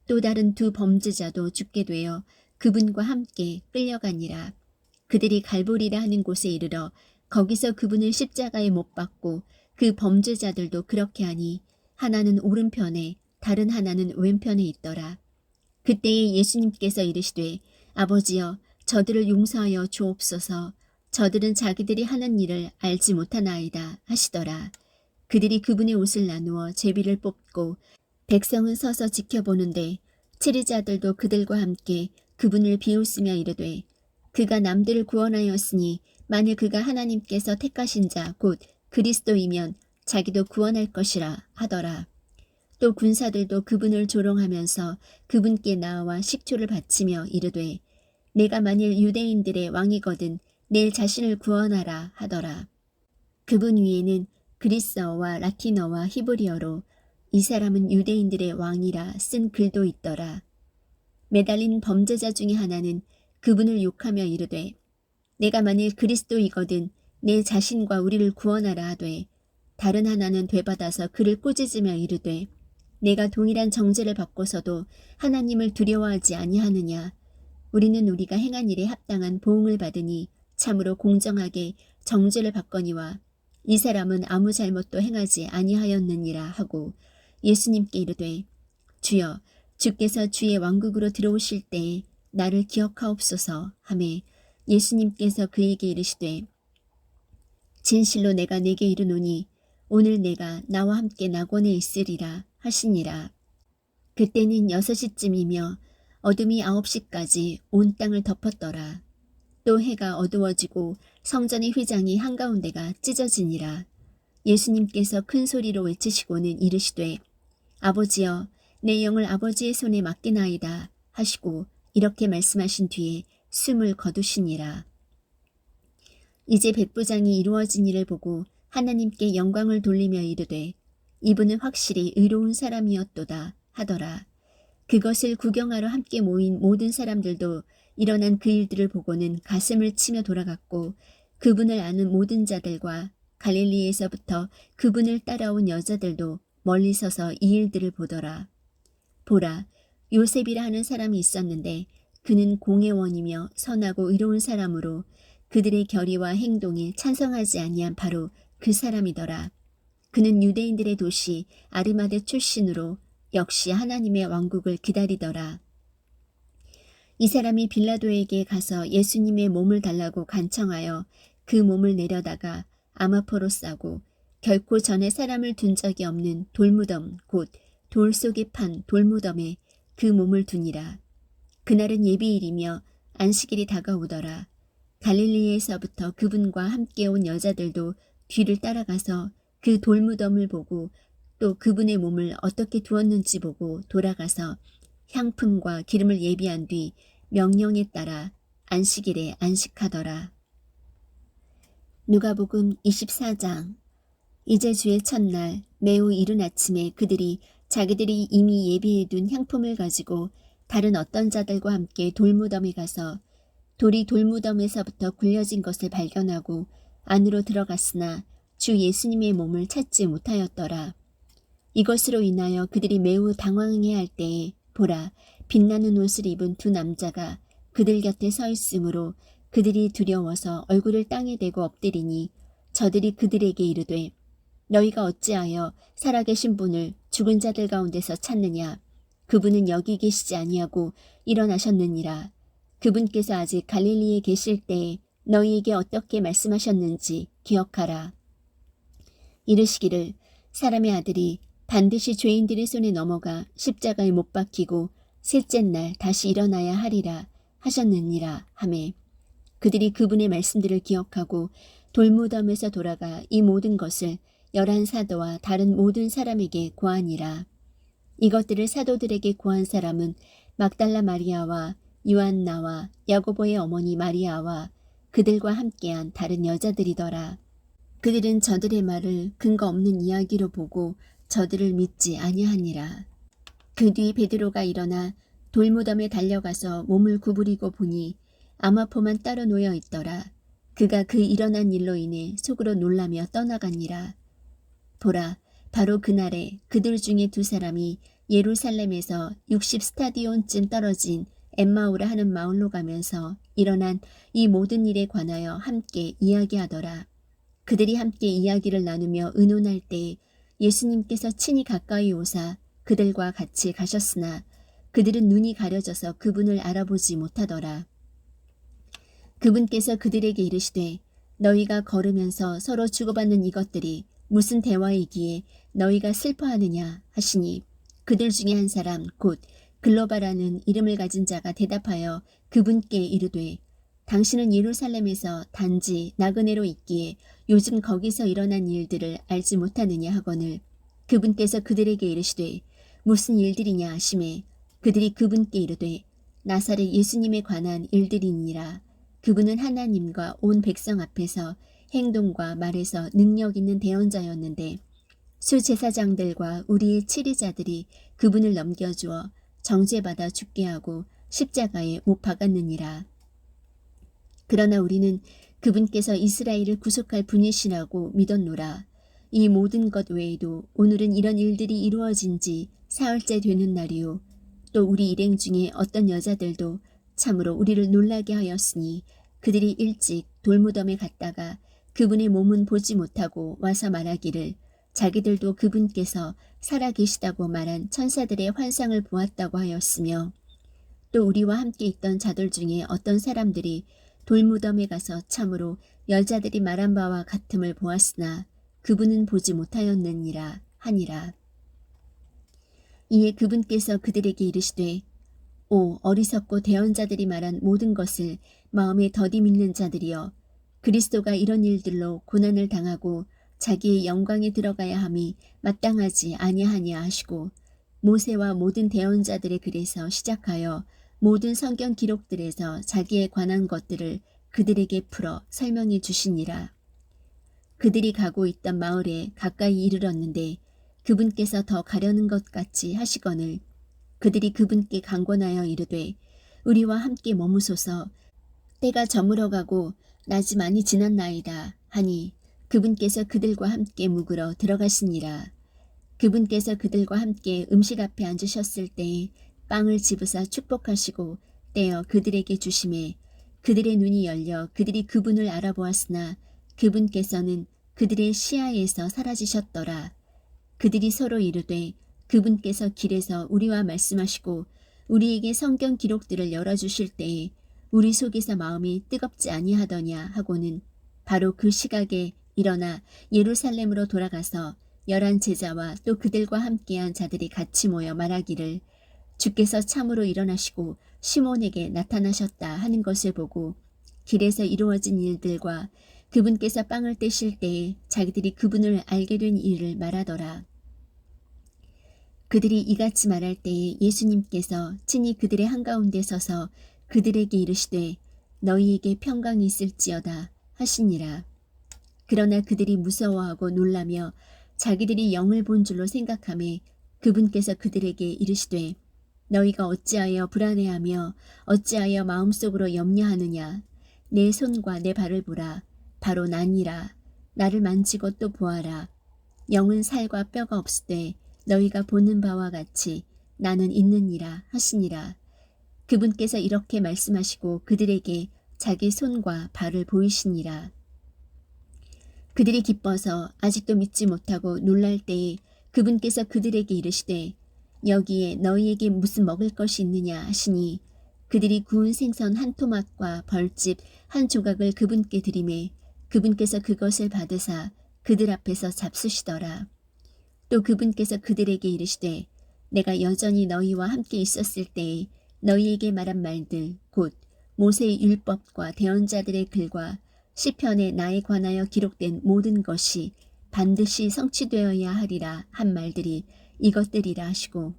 Speaker 1: 또 다른 두 범죄자도 죽게 되어 그분과 함께 끌려가니라. 그들이 갈보리라 하는 곳에 이르러 거기서 그분을 십자가에 못 박고 그 범죄자들도 그렇게 하니 하나는 오른편에 다른 하나는 왼편에 있더라. 그때에 예수님께서 이르시되 아버지여 저들을 용서하여 주옵소서 저들은 자기들이 하는 일을 알지 못하나이다 하시더라. 그들이 그분의 옷을 나누어 제비를 뽑고 백성은 서서 지켜보는데 치리자들도 그들과 함께 그분을 비웃으며 이르되 그가 남들을 구원하였으니 만일 그가 하나님께서 택하신 자 곧 그리스도이면 자기도 구원할 것이라 하더라. 또 군사들도 그분을 조롱하면서 그분께 나와 식초를 바치며 이르되 내가 만일 유대인들의 왕이거든 내 자신을 구원하라 하더라. 그분 위에는 그리스어와 라틴어와 히브리어로 이 사람은 유대인들의 왕이라 쓴 글도 있더라. 매달린 범죄자 중에 하나는 그분을 욕하며 이르되 내가 만일 그리스도이거든 내 자신과 우리를 구원하라 하되 다른 하나는 되받아서 그를 꾸짖으며 이르되 내가 동일한 정죄를 받고서도 하나님을 두려워하지 아니하느냐. 우리는 우리가 행한 일에 합당한 보응을 받으니 참으로 공정하게 정죄를 받거니와 이 사람은 아무 잘못도 행하지 아니하였느니라 하고 예수님께 이르되 주여 주께서 주의 왕국으로 들어오실 때에 나를 기억하옵소서 하매 예수님께서 그에게 이르시되 진실로 내가 네게 이르노니 오늘 내가 나와 함께 낙원에 있으리라 하시니라. 그때는 6시쯤이며 어둠이 9시까지 온 땅을 덮었더라. 또 해가 어두워지고 성전의 휘장이 한가운데가 찢어지니라. 예수님께서 큰 소리로 외치시고는 이르시되 아버지여 내 영을 아버지의 손에 맡기나이다 하시고 이렇게 말씀하신 뒤에 숨을 거두시니라. 이제 백부장이 이루어진 일을 보고 하나님께 영광을 돌리며 이르되 이분은 확실히 의로운 사람이었도다 하더라. 그것을 구경하러 함께 모인 모든 사람들도 일어난 그 일들을 보고는 가슴을 치며 돌아갔고 그분을 아는 모든 자들과 갈릴리에서부터 그분을 따라온 여자들도 멀리 서서 이 일들을 보더라. 보라, 요셉이라 하는 사람이 있었는데 그는 공회원이며 선하고 의로운 사람으로 그들의 결의와 행동에 찬성하지 아니한 바로 그 사람이더라. 그는 유대인들의 도시 아리마대 출신으로 역시 하나님의 왕국을 기다리더라. 이 사람이 빌라도에게 가서 예수님의 몸을 달라고 간청하여 그 몸을 내려다가 아마포로 싸고 결코 전에 사람을 둔 적이 없는 돌무덤 곧 돌 속에 판 돌무덤에 그 몸을 두니라. 그날은 예비일이며 안식일이 다가오더라. 갈릴리에서부터 그분과 함께 온 여자들도 뒤를 따라가서 그 돌무덤을 보고 또 그분의 몸을 어떻게 두었는지 보고 돌아가서 향품과 기름을 예비한 뒤 명령에 따라 안식일에 안식하더라. 누가복음 24장. 이제 주의 첫날 매우 이른 아침에 그들이 자기들이 이미 예비해둔 향품을 가지고 다른 어떤 자들과 함께 돌무덤에 가서 돌이 돌무덤에서부터 굴려진 것을 발견하고 안으로 들어갔으나 주 예수님의 몸을 찾지 못하였더라. 이것으로 인하여 그들이 매우 당황해할 때에 보라, 빛나는 옷을 입은 두 남자가 그들 곁에 서 있으므로 그들이 두려워서 얼굴을 땅에 대고 엎드리니 저들이 그들에게 이르되 너희가 어찌하여 살아계신 분을 죽은 자들 가운데서 찾느냐? 그분은 여기 계시지 아니하고 일어나셨느니라. 그분께서 아직 갈릴리에 계실 때에 너희에게 어떻게 말씀하셨는지 기억하라. 이르시기를 사람의 아들이 반드시 죄인들의 손에 넘어가 십자가에 못 박히고 셋째 날 다시 일어나야 하리라 하셨느니라 하매 그들이 그분의 말씀들을 기억하고 돌무덤에서 돌아가 이 모든 것을 11 사도와 다른 모든 사람에게 고하니라. 이것들을 사도들에게 고한 사람은 막달라 마리아와 요한나와 야고보의 어머니 마리아와 그들과 함께한 다른 여자들이더라. 그들은 저들의 말을 근거 없는 이야기로 보고 저들을 믿지 아니하니라. 그 뒤 베드로가 일어나 돌무덤에 달려가서 몸을 구부리고 보니 아마포만 따로 놓여 있더라. 그가 그 일어난 일로 인해 속으로 놀라며 떠나가니라. 보라, 바로 그날에 그들 중에 두 사람이 예루살렘에서 60스타디온쯤 떨어진 엠마오라 하는 마을로 가면서 일어난 이 모든 일에 관하여 함께 이야기하더라. 그들이 함께 이야기를 나누며 의논할 때 예수님께서 친히 가까이 오사 그들과 같이 가셨으나 그들은 눈이 가려져서 그분을 알아보지 못하더라. 그분께서 그들에게 이르시되 너희가 걸으면서 서로 주고받는 이것들이 무슨 대화이기에 너희가 슬퍼하느냐 하시니 그들 중에 한 사람 곧 글로바라는 이름을 가진 자가 대답하여 그분께 이르되 당신은 예루살렘에서 단지 나그네로 있기에 요즘 거기서 일어난 일들을 알지 못하느냐 하거늘 그분께서 그들에게 이르시되 무슨 일들이냐 하시매 그들이 그분께 이르되 나사렛 예수님에 관한 일들이니라. 그분은 하나님과 온 백성 앞에서 행동과 말에서 능력 있는 대언자였는데 수제사장들과 우리의 치리자들이 그분을 넘겨주어 정죄받아 죽게 하고 십자가에 못 박았느니라. 그러나 우리는 그분께서 이스라엘을 구속할 분이시라고 믿었노라. 이 모든 것 외에도 오늘은 이런 일들이 이루어진 지 사흘째 되는 날이요. 또 우리 일행 중에 어떤 여자들도 참으로 우리를 놀라게 하였으니 그들이 일찍 돌무덤에 갔다가 그분의 몸은 보지 못하고 와서 말하기를 자기들도 그분께서 살아계시다고 말한 천사들의 환상을 보았다고 하였으며 또 우리와 함께 있던 자들 중에 어떤 사람들이 돌무덤에 가서 참으로 여자들이 말한 바와 같음을 보았으나 그분은 보지 못하였느니라 하니라. 이에 그분께서 그들에게 이르시되 오 어리석고 대언자들이 말한 모든 것을 마음에 더디 믿는 자들이여 그리스도가 이런 일들로 고난을 당하고 자기의 영광에 들어가야 함이 마땅하지 아니하냐 하시고 모세와 모든 대언자들의 글에서 시작하여 모든 성경 기록들에서 자기에 관한 것들을 그들에게 풀어 설명해 주시니라. 그들이 가고 있던 마을에 가까이 이르렀는데 그분께서 더 가려는 것 같이 하시거늘 그들이 그분께 강권하여 이르되 우리와 함께 머무소서 때가 저물어가고 낮이 많이 지났나이다 하니 그분께서 그들과 함께 묵으러 들어가시니라. 그분께서 그들과 함께 음식 앞에 앉으셨을 때에 빵을 집으사 축복하시고 떼어 그들에게 주시매 그들의 눈이 열려 그들이 그분을 알아보았으나 그분께서는 그들의 시야에서 사라지셨더라. 그들이 서로 이르되 그분께서 길에서 우리와 말씀하시고 우리에게 성경 기록들을 열어주실 때에 우리 속에서 마음이 뜨겁지 아니하더냐 하고는 바로 그 시각에 일어나 예루살렘으로 돌아가서 11 제자와 또 그들과 함께한 자들이 같이 모여 말하기를 주께서 참으로 일어나시고 시몬에게 나타나셨다 하는 것을 보고 길에서 이루어진 일들과 그분께서 빵을 떼실 때에 자기들이 그분을 알게 된 일을 말하더라. 그들이 이같이 말할 때에 예수님께서 친히 그들의 한가운데 서서 그들에게 이르시되 너희에게 평강이 있을지어다 하시니라. 그러나 그들이 무서워하고 놀라며 자기들이 영을 본 줄로 생각하매 그분께서 그들에게 이르시되 너희가 어찌하여 불안해하며 어찌하여 마음속으로 염려하느냐. 내 손과 내 발을 보라. 바로 나니라. 나를 만지고 또 보아라. 영은 살과 뼈가 없으되 너희가 보는 바와 같이 나는 있느니라 하시니라. 그분께서 이렇게 말씀하시고 그들에게 자기 손과 발을 보이시니라. 그들이 기뻐서 아직도 믿지 못하고 놀랄 때에 그분께서 그들에게 이르시되 여기에 너희에게 무슨 먹을 것이 있느냐 하시니 그들이 구운 생선 한 토막과 벌집 한 조각을 그분께 드리매 그분께서 그것을 받으사 그들 앞에서 잡수시더라. 또 그분께서 그들에게 이르시되 내가 여전히 너희와 함께 있었을 때에 너희에게 말한 말들 곧 모세의 율법과 대언자들의 글과 시편에 나에 관하여 기록된 모든 것이 반드시 성취되어야 하리라 한 말들이 이것들이라 하시고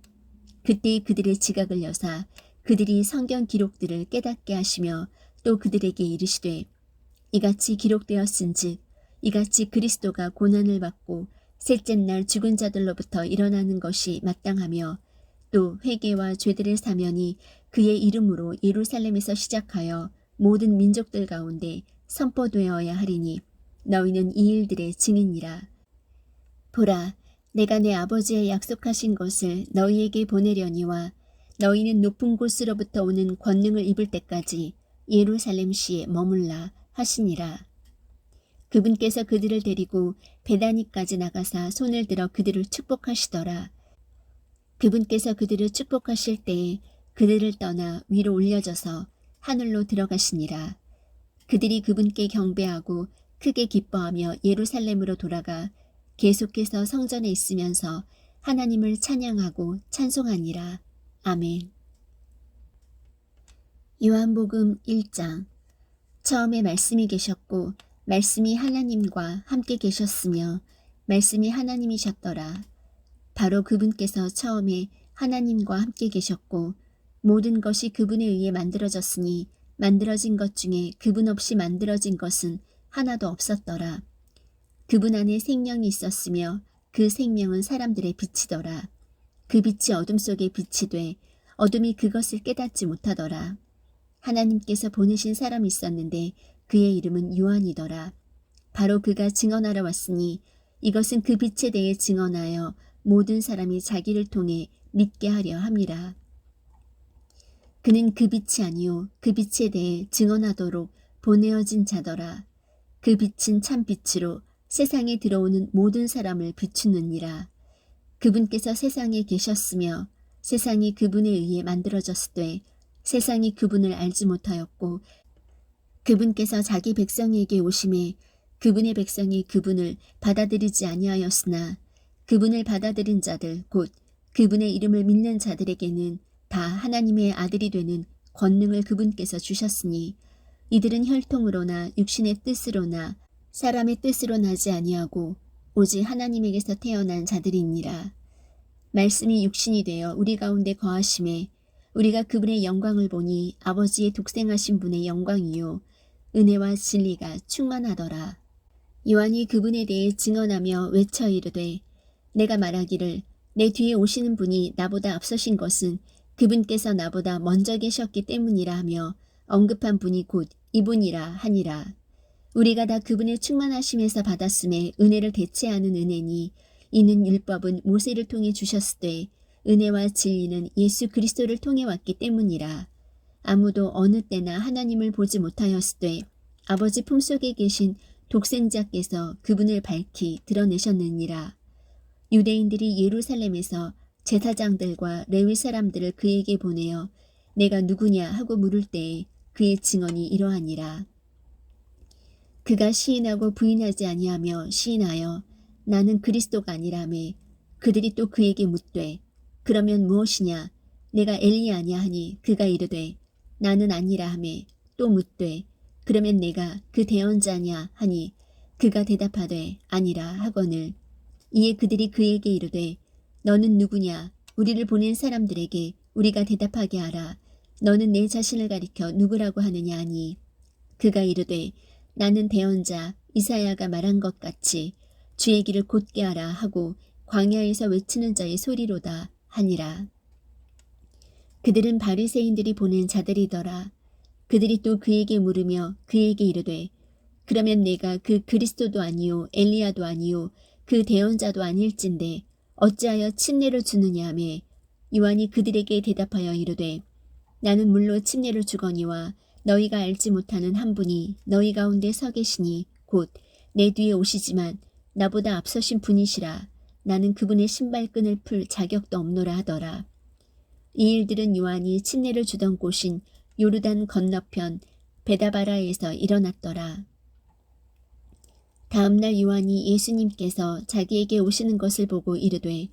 Speaker 1: 그때 그들의 지각을 여사 그들이 성경 기록들을 깨닫게 하시며 또 그들에게 이르시되 이같이 기록되었은즉 이같이 그리스도가 고난을 받고 셋째 날 죽은 자들로부터 일어나는 것이 마땅하며 또 회개와 죄들의 사면이 그의 이름으로 예루살렘에서 시작하여 모든 민족들 가운데 선포되어야 하리니 너희는 이 일들의 증인이라. 보라, 내가 내 아버지의 약속하신 것을 너희에게 보내려니와 너희는 높은 곳으로부터 오는 권능을 입을 때까지 예루살렘 시에 머물라 하시니라. 그분께서 그들을 데리고 베다니까지 나가사 손을 들어 그들을 축복하시더라. 그분께서 그들을 축복하실 때에 그들을 떠나 위로 올려져서 하늘로 들어가시니라. 그들이 그분께 경배하고 크게 기뻐하며 예루살렘으로 돌아가 계속해서 성전에 있으면서 하나님을 찬양하고 찬송하니라. 아멘. 요한복음 1장. 처음에 말씀이 계셨고 말씀이 하나님과 함께 계셨으며 말씀이 하나님이셨더라. 바로 그분께서 처음에 하나님과 함께 계셨고 모든 것이 그분에 의해 만들어졌으니 만들어진 것 중에 그분 없이 만들어진 것은 하나도 없었더라. 그분 안에 생명이 있었으며 그 생명은 사람들의 빛이더라. 그 빛이 어둠 속에 빛이 돼 어둠이 그것을 깨닫지 못하더라. 하나님께서 보내신 사람이 있었는데 그의 이름은 요한이더라. 바로 그가 증언하러 왔으니 이것은 그 빛에 대해 증언하여 모든 사람이 자기를 통해 믿게 하려 함이라. 그는 그 빛이 아니요 그 빛에 대해 증언하도록 보내어진 자더라. 그 빛은 참 빛으로 세상에 들어오는 모든 사람을 비추느니라. 그분께서 세상에 계셨으며 세상이 그분에 의해 만들어졌으되 세상이 그분을 알지 못하였고 그분께서 자기 백성에게 오심에 그분의 백성이 그분을 받아들이지 아니하였으나 그분을 받아들인 자들 곧 그분의 이름을 믿는 자들에게는 다 하나님의 아들이 되는 권능을 그분께서 주셨으니 이들은 혈통으로나 육신의 뜻으로나 사람의 뜻으로 나지 아니하고 오직 하나님에게서 태어난 자들이니라. 말씀이 육신이 되어 우리 가운데 거하심에 우리가 그분의 영광을 보니 아버지의 독생하신 분의 영광이요 은혜와 진리가 충만하더라. 요한이 그분에 대해 증언하며 외쳐 이르되 내가 말하기를 내 뒤에 오시는 분이 나보다 앞서신 것은 그분께서 나보다 먼저 계셨기 때문이라 하며 언급한 분이 곧 이분이라 하니라. 우리가 다 그분의 충만하심에서 받았음에 은혜를 대체하는 은혜니 이는 율법은 모세를 통해 주셨으되 은혜와 진리는 예수 그리스도를 통해 왔기 때문이라. 아무도 어느 때나 하나님을 보지 못하였으되 아버지 품속에 계신 독생자께서 그분을 밝히 드러내셨느니라. 유대인들이 예루살렘에서 제사장들과 레위 사람들을 그에게 보내어 내가 누구냐 하고 물을 때에 그의 증언이 이러하니라. 그가 시인하고 부인하지 아니하며 시인하여 나는 그리스도가 아니라매 그들이 또 그에게 묻되 그러면 무엇이냐 내가 엘리야냐 하니 그가 이르되 나는 아니라 하매 또 묻되 그러면 내가 그 대언자냐 하니 그가 대답하되 아니라 하거늘 이에 그들이 그에게 이르되 너는 누구냐 우리를 보낸 사람들에게 우리가 대답하게 하라. 너는 내 자신을 가리켜 누구라고 하느냐 하니 그가 이르되 나는 대언자 이사야가 말한 것 같이 주의 길을 곧게 하라 하고 광야에서 외치는 자의 소리로다 하니라. 그들은 바리새인들이 보낸 자들이더라. 그들이 또 그에게 물으며 그에게 이르되 그러면 내가 그 그리스도도 아니요 엘리야도 아니요 그 대언자도 아닐진데 어찌하여 침례를 주느냐 하매 요한이 그들에게 대답하여 이르되 나는 물로 침례를 주거니와 너희가 알지 못하는 한 분이 너희 가운데 서 계시니 곧 내 뒤에 오시지만 나보다 앞서신 분이시라. 나는 그분의 신발끈을 풀 자격도 없노라 하더라. 이 일들은 요한이 침례를 주던 곳인 요르단 건너편 베다바라에서 일어났더라. 다음 날 요한이 예수님께서 자기에게 오시는 것을 보고 이르되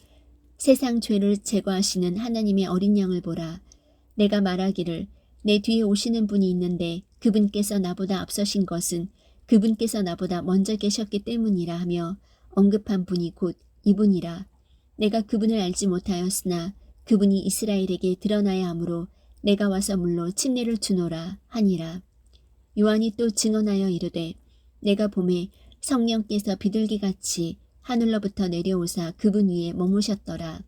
Speaker 1: 세상 죄를 제거하시는 하나님의 어린 양을 보라. 내가 말하기를 내 뒤에 오시는 분이 있는데 그분께서 나보다 앞서신 것은 그분께서 나보다 먼저 계셨기 때문이라 하며 언급한 분이 곧 이분이라. 내가 그분을 알지 못하였으나 그분이 이스라엘에게 드러나야 하므로 내가 와서 물로 침례를 주노라 하니라. 요한이 또 증언하여 이르되 내가 보매 성령께서 비둘기같이 하늘로부터 내려오사 그분 위에 머무셨더라.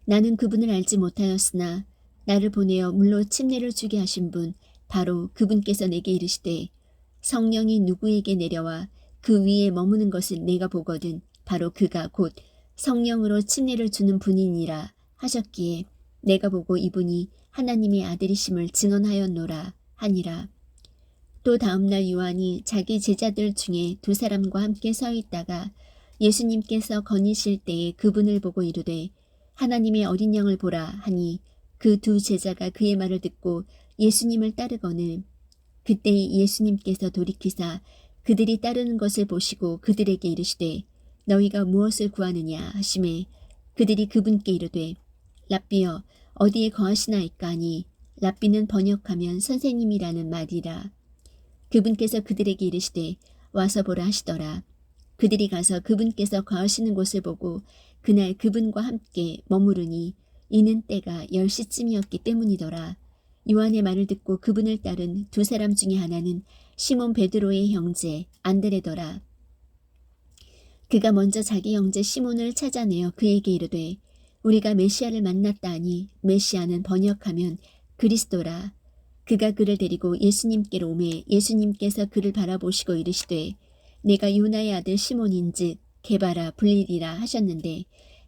Speaker 1: 나는 그분을 알지 못하였으나 나를 보내어 물로 침례를 주게 하신 분 바로 그분께서 내게 이르시되 성령이 누구에게 내려와 그 위에 머무는 것을 내가 보거든 바로 그가 곧 성령으로 침례를 주는 분이니라 하셨기에 내가 보고 이분이 하나님의 아들이심을 증언하였노라 하니라. 또 다음날 요한이 자기 제자들 중에 두 사람과 함께 서 있다가 예수님께서 거니실 때에 그분을 보고 이르되 하나님의 어린 양을 보라 하니 그 두 제자가 그의 말을 듣고 예수님을 따르거늘 그때 예수님께서 돌이키사 그들이 따르는 것을 보시고 그들에게 이르시되 너희가 무엇을 구하느냐 하시매 그들이 그분께 이르되 랍비여 어디에 거하시나이까 하니 랍비는 번역하면 선생님이라는 말이라. 그분께서 그들에게 이르시되 와서 보라 하시더라. 그들이 가서 그분께서 거하시는 곳을 보고 그날 그분과 함께 머무르니 이는 때가 10시쯤이었기 때문이더라. 요한의 말을 듣고 그분을 따른 두 사람 중에 하나는 시몬 베드로의 형제 안드레더라. 그가 먼저 자기 형제 시몬을 찾아내어 그에게 이르되 우리가 메시아를 만났다 하니 메시아는 번역하면 그리스도라. 그가 그를 데리고 예수님께로 오매 예수님께서 그를 바라보시고 이르시되 내가 요나의 아들 시몬인즉 게바라 불리리라 하셨는데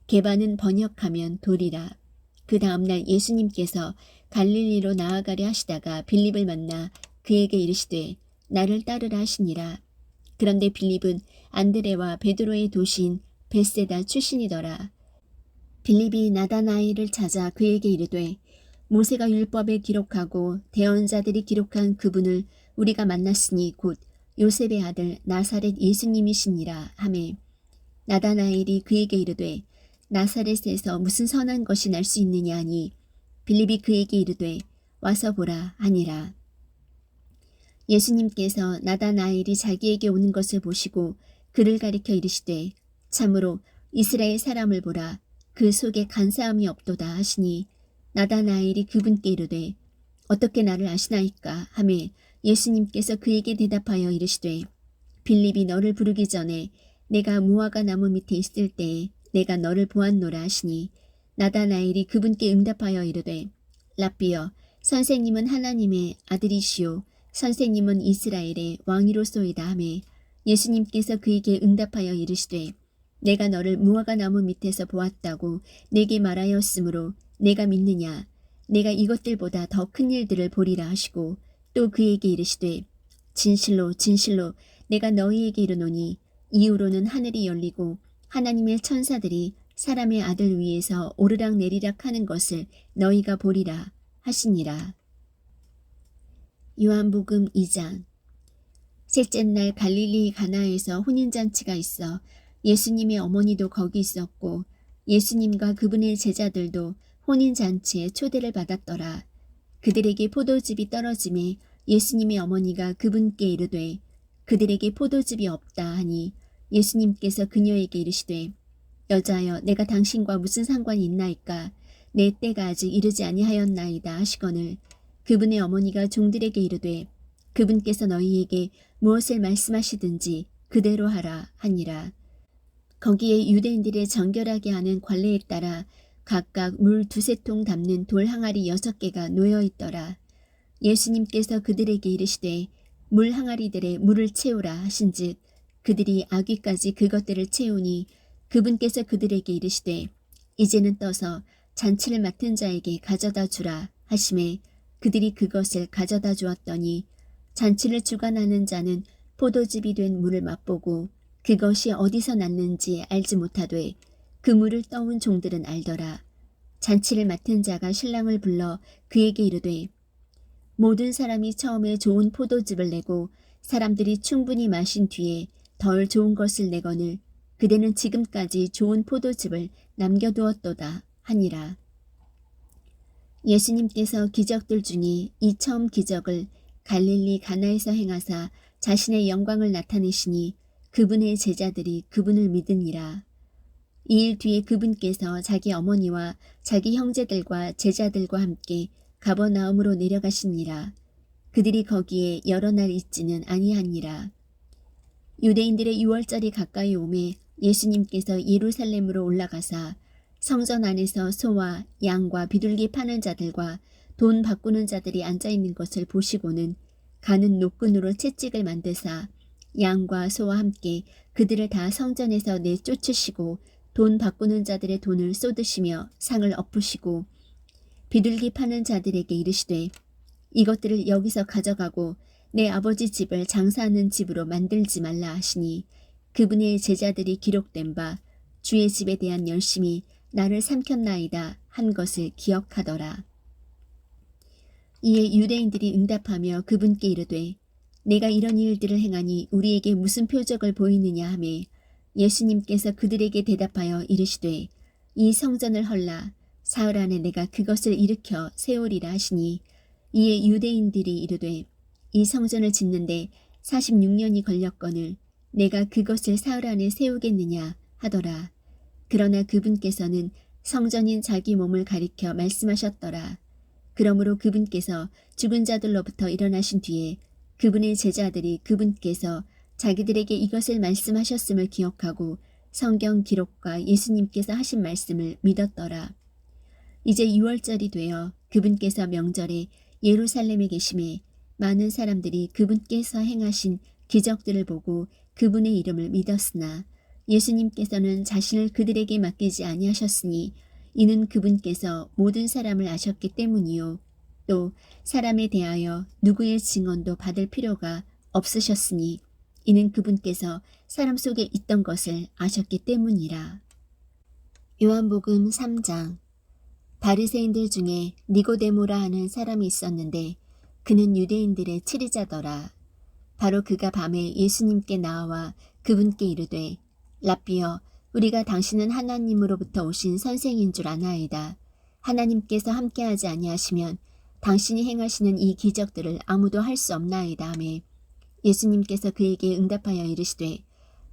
Speaker 1: 게바는 번역하면 돌이라. 그 다음날 예수님께서 갈릴리로 나아가려 하시다가 빌립을 만나 그에게 이르시되 나를 따르라 하시니라. 그런데 빌립은 안드레와 베드로의 도시인 벳세다 출신이더라. 빌립이 나다나엘을 찾아 그에게 이르되 모세가 율법에 기록하고 대언자들이 기록한 그분을 우리가 만났으니 곧 요셉의 아들 나사렛 예수님이시니라 하매 나다나엘이 그에게 이르되 나사렛에서 무슨 선한 것이 날 수 있느냐 하니 빌립이 그에게 이르되 와서 보라 하니라. 예수님께서 나다나엘이 자기에게 오는 것을 보시고 그를 가리켜 이르시되 참으로 이스라엘 사람을 보라 그 속에 간사함이 없도다 하시니 나다나엘이 그분께 이르되 어떻게 나를 아시나이까 하매 예수님께서 그에게 대답하여 이르시되 빌립이 너를 부르기 전에 내가 무화과 나무 밑에 있을 때에 내가 너를 보았노라 하시니 나다나엘이 그분께 응답하여 이르되 랍비여 선생님은 하나님의 아들이시오 선생님은 이스라엘의 왕이로소이다 하매 예수님께서 그에게 응답하여 이르시되 내가 너를 무화과 나무 밑에서 보았다고 내게 말하였으므로 내가 믿느냐 내가 이것들보다 더 큰 일들을 보리라 하시고 또 그에게 이르시되 진실로 진실로 내가 너희에게 이르노니 이후로는 하늘이 열리고 하나님의 천사들이 사람의 아들 위에서 오르락 내리락 하는 것을 너희가 보리라 하시니라. 요한복음 2장. 셋째 날 갈릴리 가나에서 혼인잔치가 있어 예수님의 어머니도 거기 있었고 예수님과 그분의 제자들도 혼인잔치에 초대를 받았더라. 그들에게 포도즙이 떨어짐에 예수님의 어머니가 그분께 이르되 그들에게 포도즙이 없다 하니 예수님께서 그녀에게 이르시되 여자여 내가 당신과 무슨 상관이 있나이까 내 때가 아직 이르지 아니하였나이다 하시거늘 그분의 어머니가 종들에게 이르되 그분께서 너희에게 무엇을 말씀하시든지 그대로 하라 하니라. 거기에 유대인들의 정결하게 하는 관례에 따라 각각 물 2-3통 담는 돌 항아리 6개가 놓여 있더라. 예수님께서 그들에게 이르시되 물 항아리들에 물을 채우라 하신즉 그들이 아귀까지 그것들을 채우니 그분께서 그들에게 이르시되 이제는 떠서 잔치를 맡은 자에게 가져다 주라 하시매 그들이 그것을 가져다 주었더니 잔치를 주관하는 자는 포도즙이 된 물을 맛보고 그것이 어디서 났는지 알지 못하되 그 물을 떠온 종들은 알더라. 잔치를 맡은 자가 신랑을 불러 그에게 이르되 모든 사람이 처음에 좋은 포도즙을 내고 사람들이 충분히 마신 뒤에 덜 좋은 것을 내거늘 그대는 지금까지 좋은 포도즙을 남겨두었도다 하니라. 예수님께서 기적들 중에 이 처음 기적을 갈릴리 가나에서 행하사 자신의 영광을 나타내시니 그분의 제자들이 그분을 믿으니라. 이 일 뒤에 그분께서 자기 어머니와 자기 형제들과 제자들과 함께 가버나움으로 내려가시니라. 그들이 거기에 여러 날 있지는 아니하니라. 유대인들의 유월절이 가까이 오매 예수님께서 예루살렘으로 올라가사 성전 안에서 소와 양과 비둘기 파는 자들과 돈 바꾸는 자들이 앉아있는 것을 보시고는 가는 노끈으로 채찍을 만드사 양과 소와 함께 그들을 다 성전에서 내쫓으시고 돈 바꾸는 자들의 돈을 쏟으시며 상을 엎으시고 비둘기 파는 자들에게 이르시되 이것들을 여기서 가져가고 내 아버지 집을 장사하는 집으로 만들지 말라 하시니 그분의 제자들이 기록된 바 주의 집에 대한 열심이 나를 삼켰나이다 한 것을 기억하더라. 이에 유대인들이 응답하며 그분께 이르되 내가 이런 일들을 행하니 우리에게 무슨 표적을 보이느냐 하매 예수님께서 그들에게 대답하여 이르시되 이 성전을 헐라 사흘 안에 내가 그것을 일으켜 세우리라 하시니 이에 유대인들이 이르되 이 성전을 짓는데 46년이 걸렸거늘 내가 그것을 사흘 안에 세우겠느냐 하더라. 그러나 그분께서는 성전인 자기 몸을 가리켜 말씀하셨더라. 그러므로 그분께서 죽은 자들로부터 일어나신 뒤에 그분의 제자들이 그분께서 자기들에게 이것을 말씀하셨음을 기억하고 성경 기록과 예수님께서 하신 말씀을 믿었더라. 이제 유월절이 되어 그분께서 명절에 예루살렘에 계심에 많은 사람들이 그분께서 행하신 기적들을 보고 그분의 이름을 믿었으나 예수님께서는 자신을 그들에게 맡기지 아니하셨으니 이는 그분께서 모든 사람을 아셨기 때문이요. 또 사람에 대하여 누구의 증언도 받을 필요가 없으셨으니 이는 그분께서 사람 속에 있던 것을 아셨기 때문이라. 요한복음 3장. 바리새인들 중에 니고데모라 하는 사람이 있었는데 그는 유대인들의 치리자더라. 바로 그가 밤에 예수님께 나와 그분께 이르되 랍비여 우리가 당신은 하나님으로부터 오신 선생인 줄 아나이다. 하나님께서 함께하지 아니하시면 당신이 행하시는 이 기적들을 아무도 할 수 없나이다 하매 예수님께서 그에게 응답하여 이르시되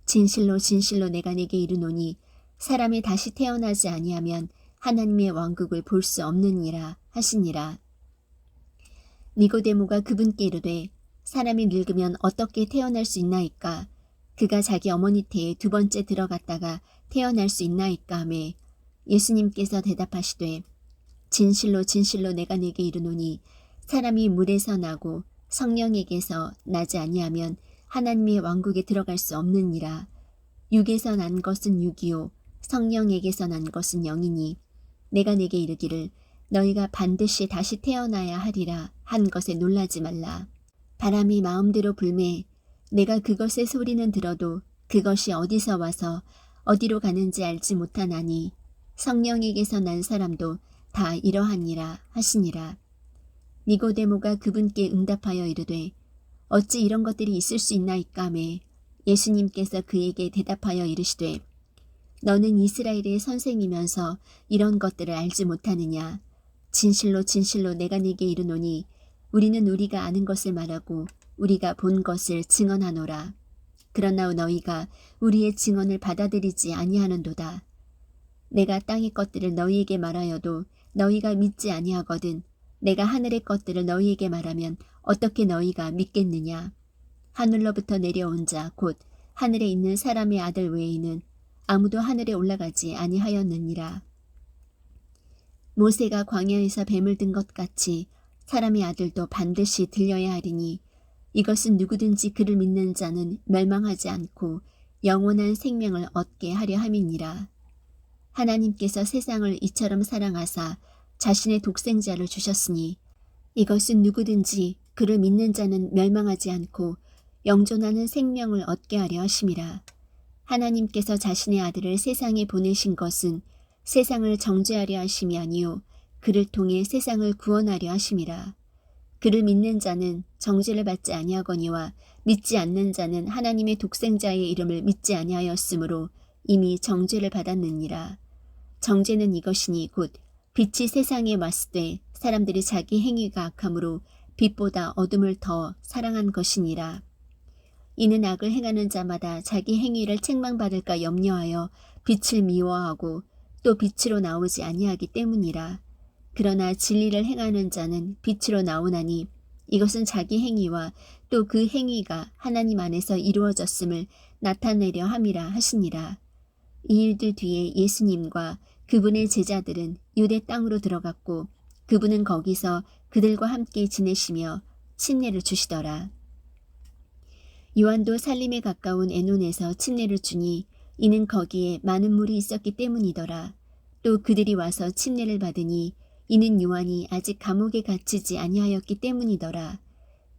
Speaker 1: 진실로 진실로 내가 네게 이르노니 사람이 다시 태어나지 아니하면 하나님의 왕국을 볼 수 없느니라 하시니라. 니고데모가 그분께 이르되 사람이 늙으면 어떻게 태어날 수 있나이까? 그가 자기 어머니 태에 2번째 들어갔다가 태어날 수 있나이까 하매 예수님께서 대답하시되 진실로 진실로 내가 네게 이르노니 사람이 물에서 나고 성령에게서 나지 아니하면 하나님의 왕국에 들어갈 수 없느니라. 육에서 난 것은 육이요 성령에게서 난 것은 영이니 내가 네게 이르기를 너희가 반드시 다시 태어나야 하리라 한 것에 놀라지 말라. 바람이 마음대로 불매 내가 그것의 소리는 들어도 그것이 어디서 와서 어디로 가는지 알지 못하나니 성령에게서 난 사람도 다 이러하니라 하시니라. 니고데모가 그분께 응답하여 이르되 어찌 이런 것들이 있을 수 있나이까 하매 예수님께서 그에게 대답하여 이르시되 너는 이스라엘의 선생이면서 이런 것들을 알지 못하느냐. 진실로 진실로 내가 네게 이르노니 우리는 우리가 아는 것을 말하고 우리가 본 것을 증언하노라. 그러나 너희가 우리의 증언을 받아들이지 아니하는도다. 내가 땅의 것들을 너희에게 말하여도 너희가 믿지 아니하거든 내가 하늘의 것들을 너희에게 말하면 어떻게 너희가 믿겠느냐. 하늘로부터 내려온 자 곧 하늘에 있는 사람의 아들 외에는 아무도 하늘에 올라가지 아니하였느니라. 모세가 광야에서 뱀을 든 것 같이 사람의 아들도 반드시 들려야 하리니 이것은 누구든지 그를 믿는 자는 멸망하지 않고 영원한 생명을 얻게 하려 함이니라. 하나님께서 세상을 이처럼 사랑하사 자신의 독생자를 주셨으니 이것은 누구든지 그를 믿는 자는 멸망하지 않고 영존하는 생명을 얻게 하려 하심이라. 하나님께서 자신의 아들을 세상에 보내신 것은 세상을 정죄하려 하심이 아니요 그를 통해 세상을 구원하려 하심이라. 그를 믿는 자는 정죄를 받지 아니하거니와 믿지 않는 자는 하나님의 독생자의 이름을 믿지 아니하였으므로 이미 정죄를 받았느니라. 정죄는 이것이니 곧 빛이 세상에 왔으되 사람들이 자기 행위가 악함으로 빛보다 어둠을 더 사랑한 것이니라. 이는 악을 행하는 자마다 자기 행위를 책망받을까 염려하여 빛을 미워하고 또 빛으로 나오지 아니하기 때문이라. 그러나 진리를 행하는 자는 빛으로 나오나니 이것은 자기 행위와 또 그 행위가 하나님 안에서 이루어졌음을 나타내려 함이라 하시니라. 이 일들 뒤에 예수님과 그분의 제자들은 유대 땅으로 들어갔고 그분은 거기서 그들과 함께 지내시며 침례를 주시더라. 요한도 살림에 가까운 에논에서 침례를 주니 이는 거기에 많은 물이 있었기 때문이더라. 또 그들이 와서 침례를 받으니 이는 요한이 아직 감옥에 갇히지 아니하였기 때문이더라.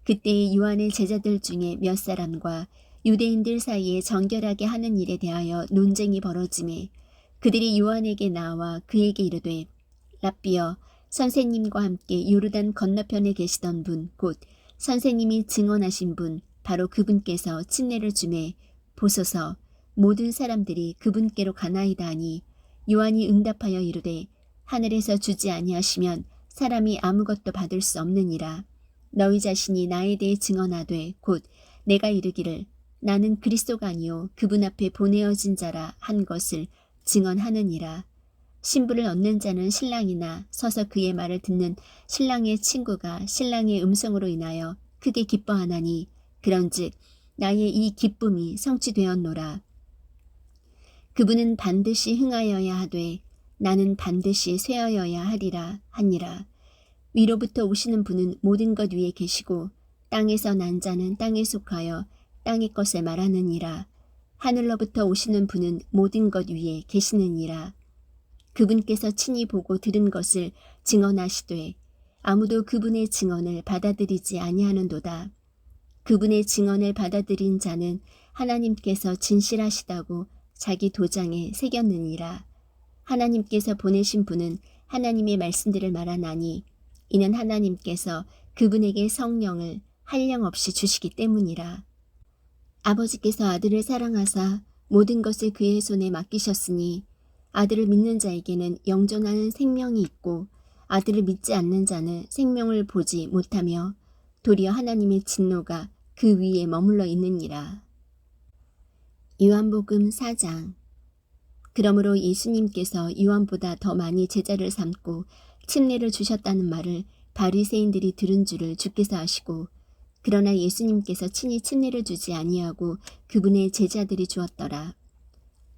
Speaker 1: 그때에 요한의 제자들 중에 몇 사람과 유대인들 사이에 정결하게 하는 일에 대하여 논쟁이 벌어지매 그들이 요한에게 나와 그에게 이르되 랍비여 선생님과 함께 요르단 건너편에 계시던 분 곧 선생님이 증언하신 분 바로 그분께서 침례를 주매 보소서 모든 사람들이 그분께로 가나이다 하니 요한이 응답하여 이르되 하늘에서 주지 아니하시면 사람이 아무것도 받을 수 없느니라. 너희 자신이 나에 대해 증언하되 곧 내가 이르기를 나는 그리스도가 아니요 그분 앞에 보내어진 자라 한 것을 증언하느니라. 신부를 얻는 자는 신랑이나 서서 그의 말을 듣는 신랑의 친구가 신랑의 음성으로 인하여 크게 기뻐하나니 그런즉 나의 이 기쁨이 성취되었노라. 그분은 반드시 흥하여야 하되 나는 반드시 쇠하여야 하리라 하니라. 위로부터 오시는 분은 모든 것 위에 계시고 땅에서 난 자는 땅에 속하여 땅의 것을 말하느니라. 하늘로부터 오시는 분은 모든 것 위에 계시느니라. 그분께서 친히 보고 들은 것을 증언하시되 아무도 그분의 증언을 받아들이지 아니하는도다. 그분의 증언을 받아들인 자는 하나님께서 진실하시다고 자기 도장에 새겼느니라. 하나님께서 보내신 분은 하나님의 말씀들을 말하나니 이는 하나님께서 그분에게 성령을 한량없이 주시기 때문이라. 아버지께서 아들을 사랑하사 모든 것을 그의 손에 맡기셨으니 아들을 믿는 자에게는 영존하는 생명이 있고 아들을 믿지 않는 자는 생명을 보지 못하며 도리어 하나님의 진노가 그 위에 머물러 있느니라. 요한복음 4장. 그러므로 예수님께서 요한보다 더 많이 제자를 삼고 침례를 주셨다는 말을 바리새인들이 들은 줄을 주께서 아시고 그러나 예수님께서 친히 침례를 주지 아니하고 그분의 제자들이 주었더라.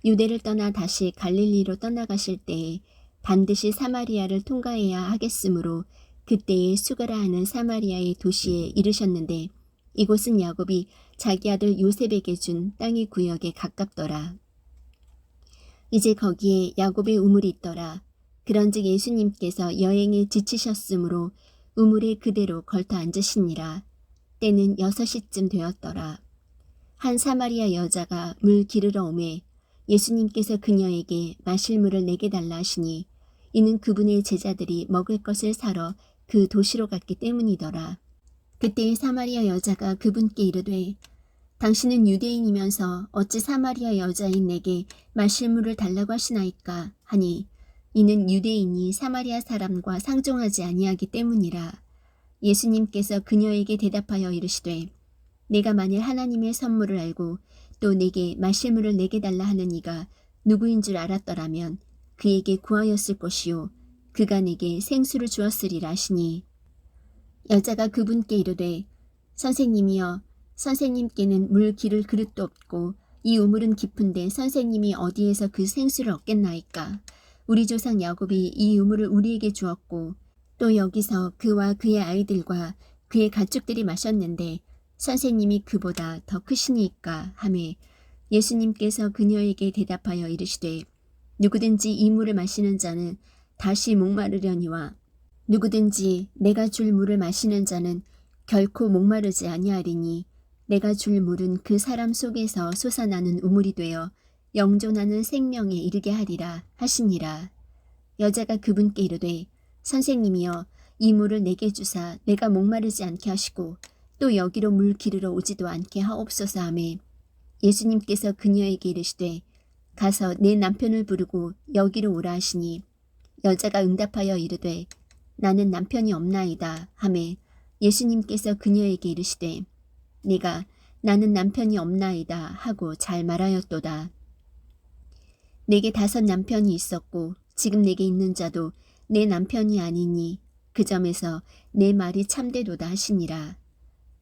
Speaker 1: 유대를 떠나 다시 갈릴리로 떠나가실 때에 반드시 사마리아를 통과해야 하겠으므로 그때에 수가라 하는 사마리아의 도시에 이르셨는데 이곳은 야곱이 자기 아들 요셉에게 준 땅의 구역에 가깝더라. 이제 거기에 야곱의 우물이 있더라. 그런즉 예수님께서 여행에 지치셨으므로 우물에 그대로 걸터 앉으시니라. 때는 6시쯤 되었더라. 한 사마리아 여자가 물 기르러 오매 예수님께서 그녀에게 마실 물을 내게 달라 하시니 이는 그분의 제자들이 먹을 것을 사러 그 도시로 갔기 때문이더라. 그때 사마리아 여자가 그분께 이르되 당신은 유대인이면서 어찌 사마리아 여자인 내게 마실 물을 달라고 하시나이까 하니 이는 유대인이 사마리아 사람과 상종하지 아니하기 때문이라. 예수님께서 그녀에게 대답하여 이르시되 내가 만일 하나님의 선물을 알고 또 내게 마실 물을 내게 달라 하는 이가 누구인 줄 알았더라면 그에게 구하였을 것이요 그가 내게 생수를 주었으리라 하시니 여자가 그분께 이르되 선생님이여 선생님께는 물 기를 그릇도 없고 이 우물은 깊은데 선생님이 어디에서 그 생수를 얻겠나이까. 우리 조상 야곱이 이 우물을 우리에게 주었고 또 여기서 그와 그의 아이들과 그의 가축들이 마셨는데 선생님이 그보다 더 크시니까 하매 예수님께서 그녀에게 대답하여 이르시되 누구든지 이 물을 마시는 자는 다시 목마르려니와 누구든지 내가 줄 물을 마시는 자는 결코 목마르지 아니하리니 내가 줄 물은 그 사람 속에서 솟아나는 우물이 되어 영존하는 생명에 이르게 하리라 하시니라. 여자가 그분께 이르되 선생님이여 이 물을 내게 주사 내가 목마르지 않게 하시고 또 여기로 물 기르러 오지도 않게 하옵소서 하매 예수님께서 그녀에게 이르시되 가서 내 남편을 부르고 여기로 오라 하시니 여자가 응답하여 이르되 나는 남편이 없나이다 하매 예수님께서 그녀에게 이르시되 네가 나는 남편이 없나이다 하고 잘 말하였도다. 내게 5 남편이 있었고 지금 내게 있는 자도 내 남편이 아니니 그 점에서 내 말이 참되도다 하시니라.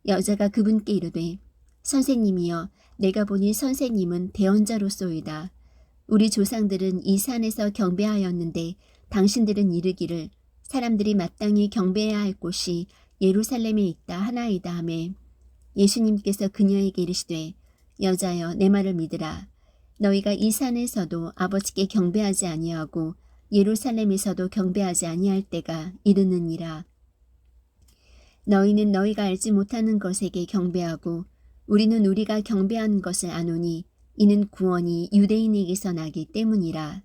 Speaker 1: 여자가 그분께 이르되 선생님이여 내가 보니 선생님은 대언자로소이다. 우리 조상들은 이 산에서 경배하였는데 당신들은 이르기를 사람들이 마땅히 경배해야 할 곳이 예루살렘에 있다 하나이다 하매 예수님께서 그녀에게 이르시되 여자여 내 말을 믿으라. 너희가 이 산에서도 아버지께 경배하지 아니하고 예루살렘에서도 경배하지 아니할 때가 이르느니라. 너희는 너희가 알지 못하는 것에게 경배하고 우리는 우리가 경배하는 것을 아노니 이는 구원이 유대인에게서 나기 때문이라.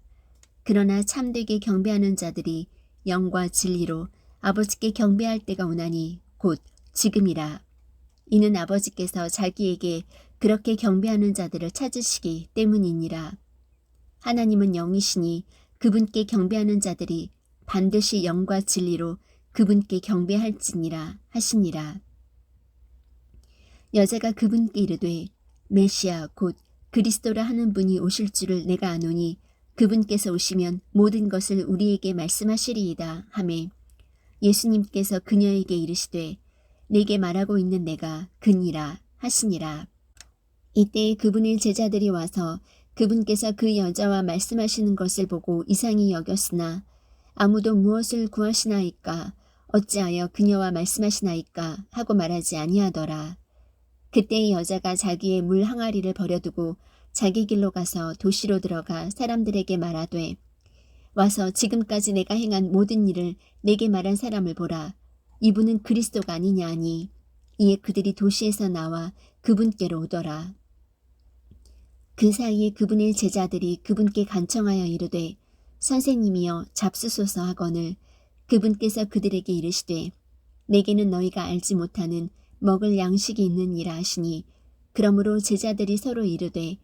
Speaker 1: 그러나 참되게 경배하는 자들이 영과 진리로 아버지께 경배할 때가 오나니 곧 지금이라. 이는 아버지께서 자기에게 그렇게 경배하는 자들을 찾으시기 때문이니라. 하나님은 영이시니 그분께 경배하는 자들이 반드시 영과 진리로 그분께 경배할지니라 하시니라. 여자가 그분께 이르되 메시아 곧 그리스도라 하는 분이 오실 줄을 내가 아노니 그분께서 오시면 모든 것을 우리에게 말씀하시리이다 하매 예수님께서 그녀에게 이르시되 내게 말하고 있는 내가 그니라 하시니라. 이때 그분의 제자들이 와서 그분께서 그 여자와 말씀하시는 것을 보고 이상히 여겼으나 아무도 무엇을 구하시나이까 어찌하여 그녀와 말씀하시나이까 하고 말하지 아니하더라. 그때 여자가 자기의 물 항아리를 버려두고 자기 길로 가서 도시로 들어가 사람들에게 말하되 와서 지금까지 내가 행한 모든 일을 내게 말한 사람을 보라. 이분은 그리스도가 아니냐 하니 이에 그들이 도시에서 나와 그분께로 오더라. 그 사이에 그분의 제자들이 그분께 간청하여 이르되 선생님이여 잡수소서 하거늘 그분께서 그들에게 이르시되 내게는 너희가 알지 못하는 먹을 양식이 있느니라 하시니 그러므로 제자들이 서로 이르되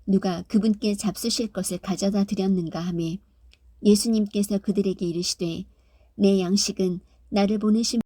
Speaker 1: 누가 그분께 잡수실 것을 가져다 드렸는가 하매 예수님께서 그들에게 이르시되 내 양식은 나를 보내신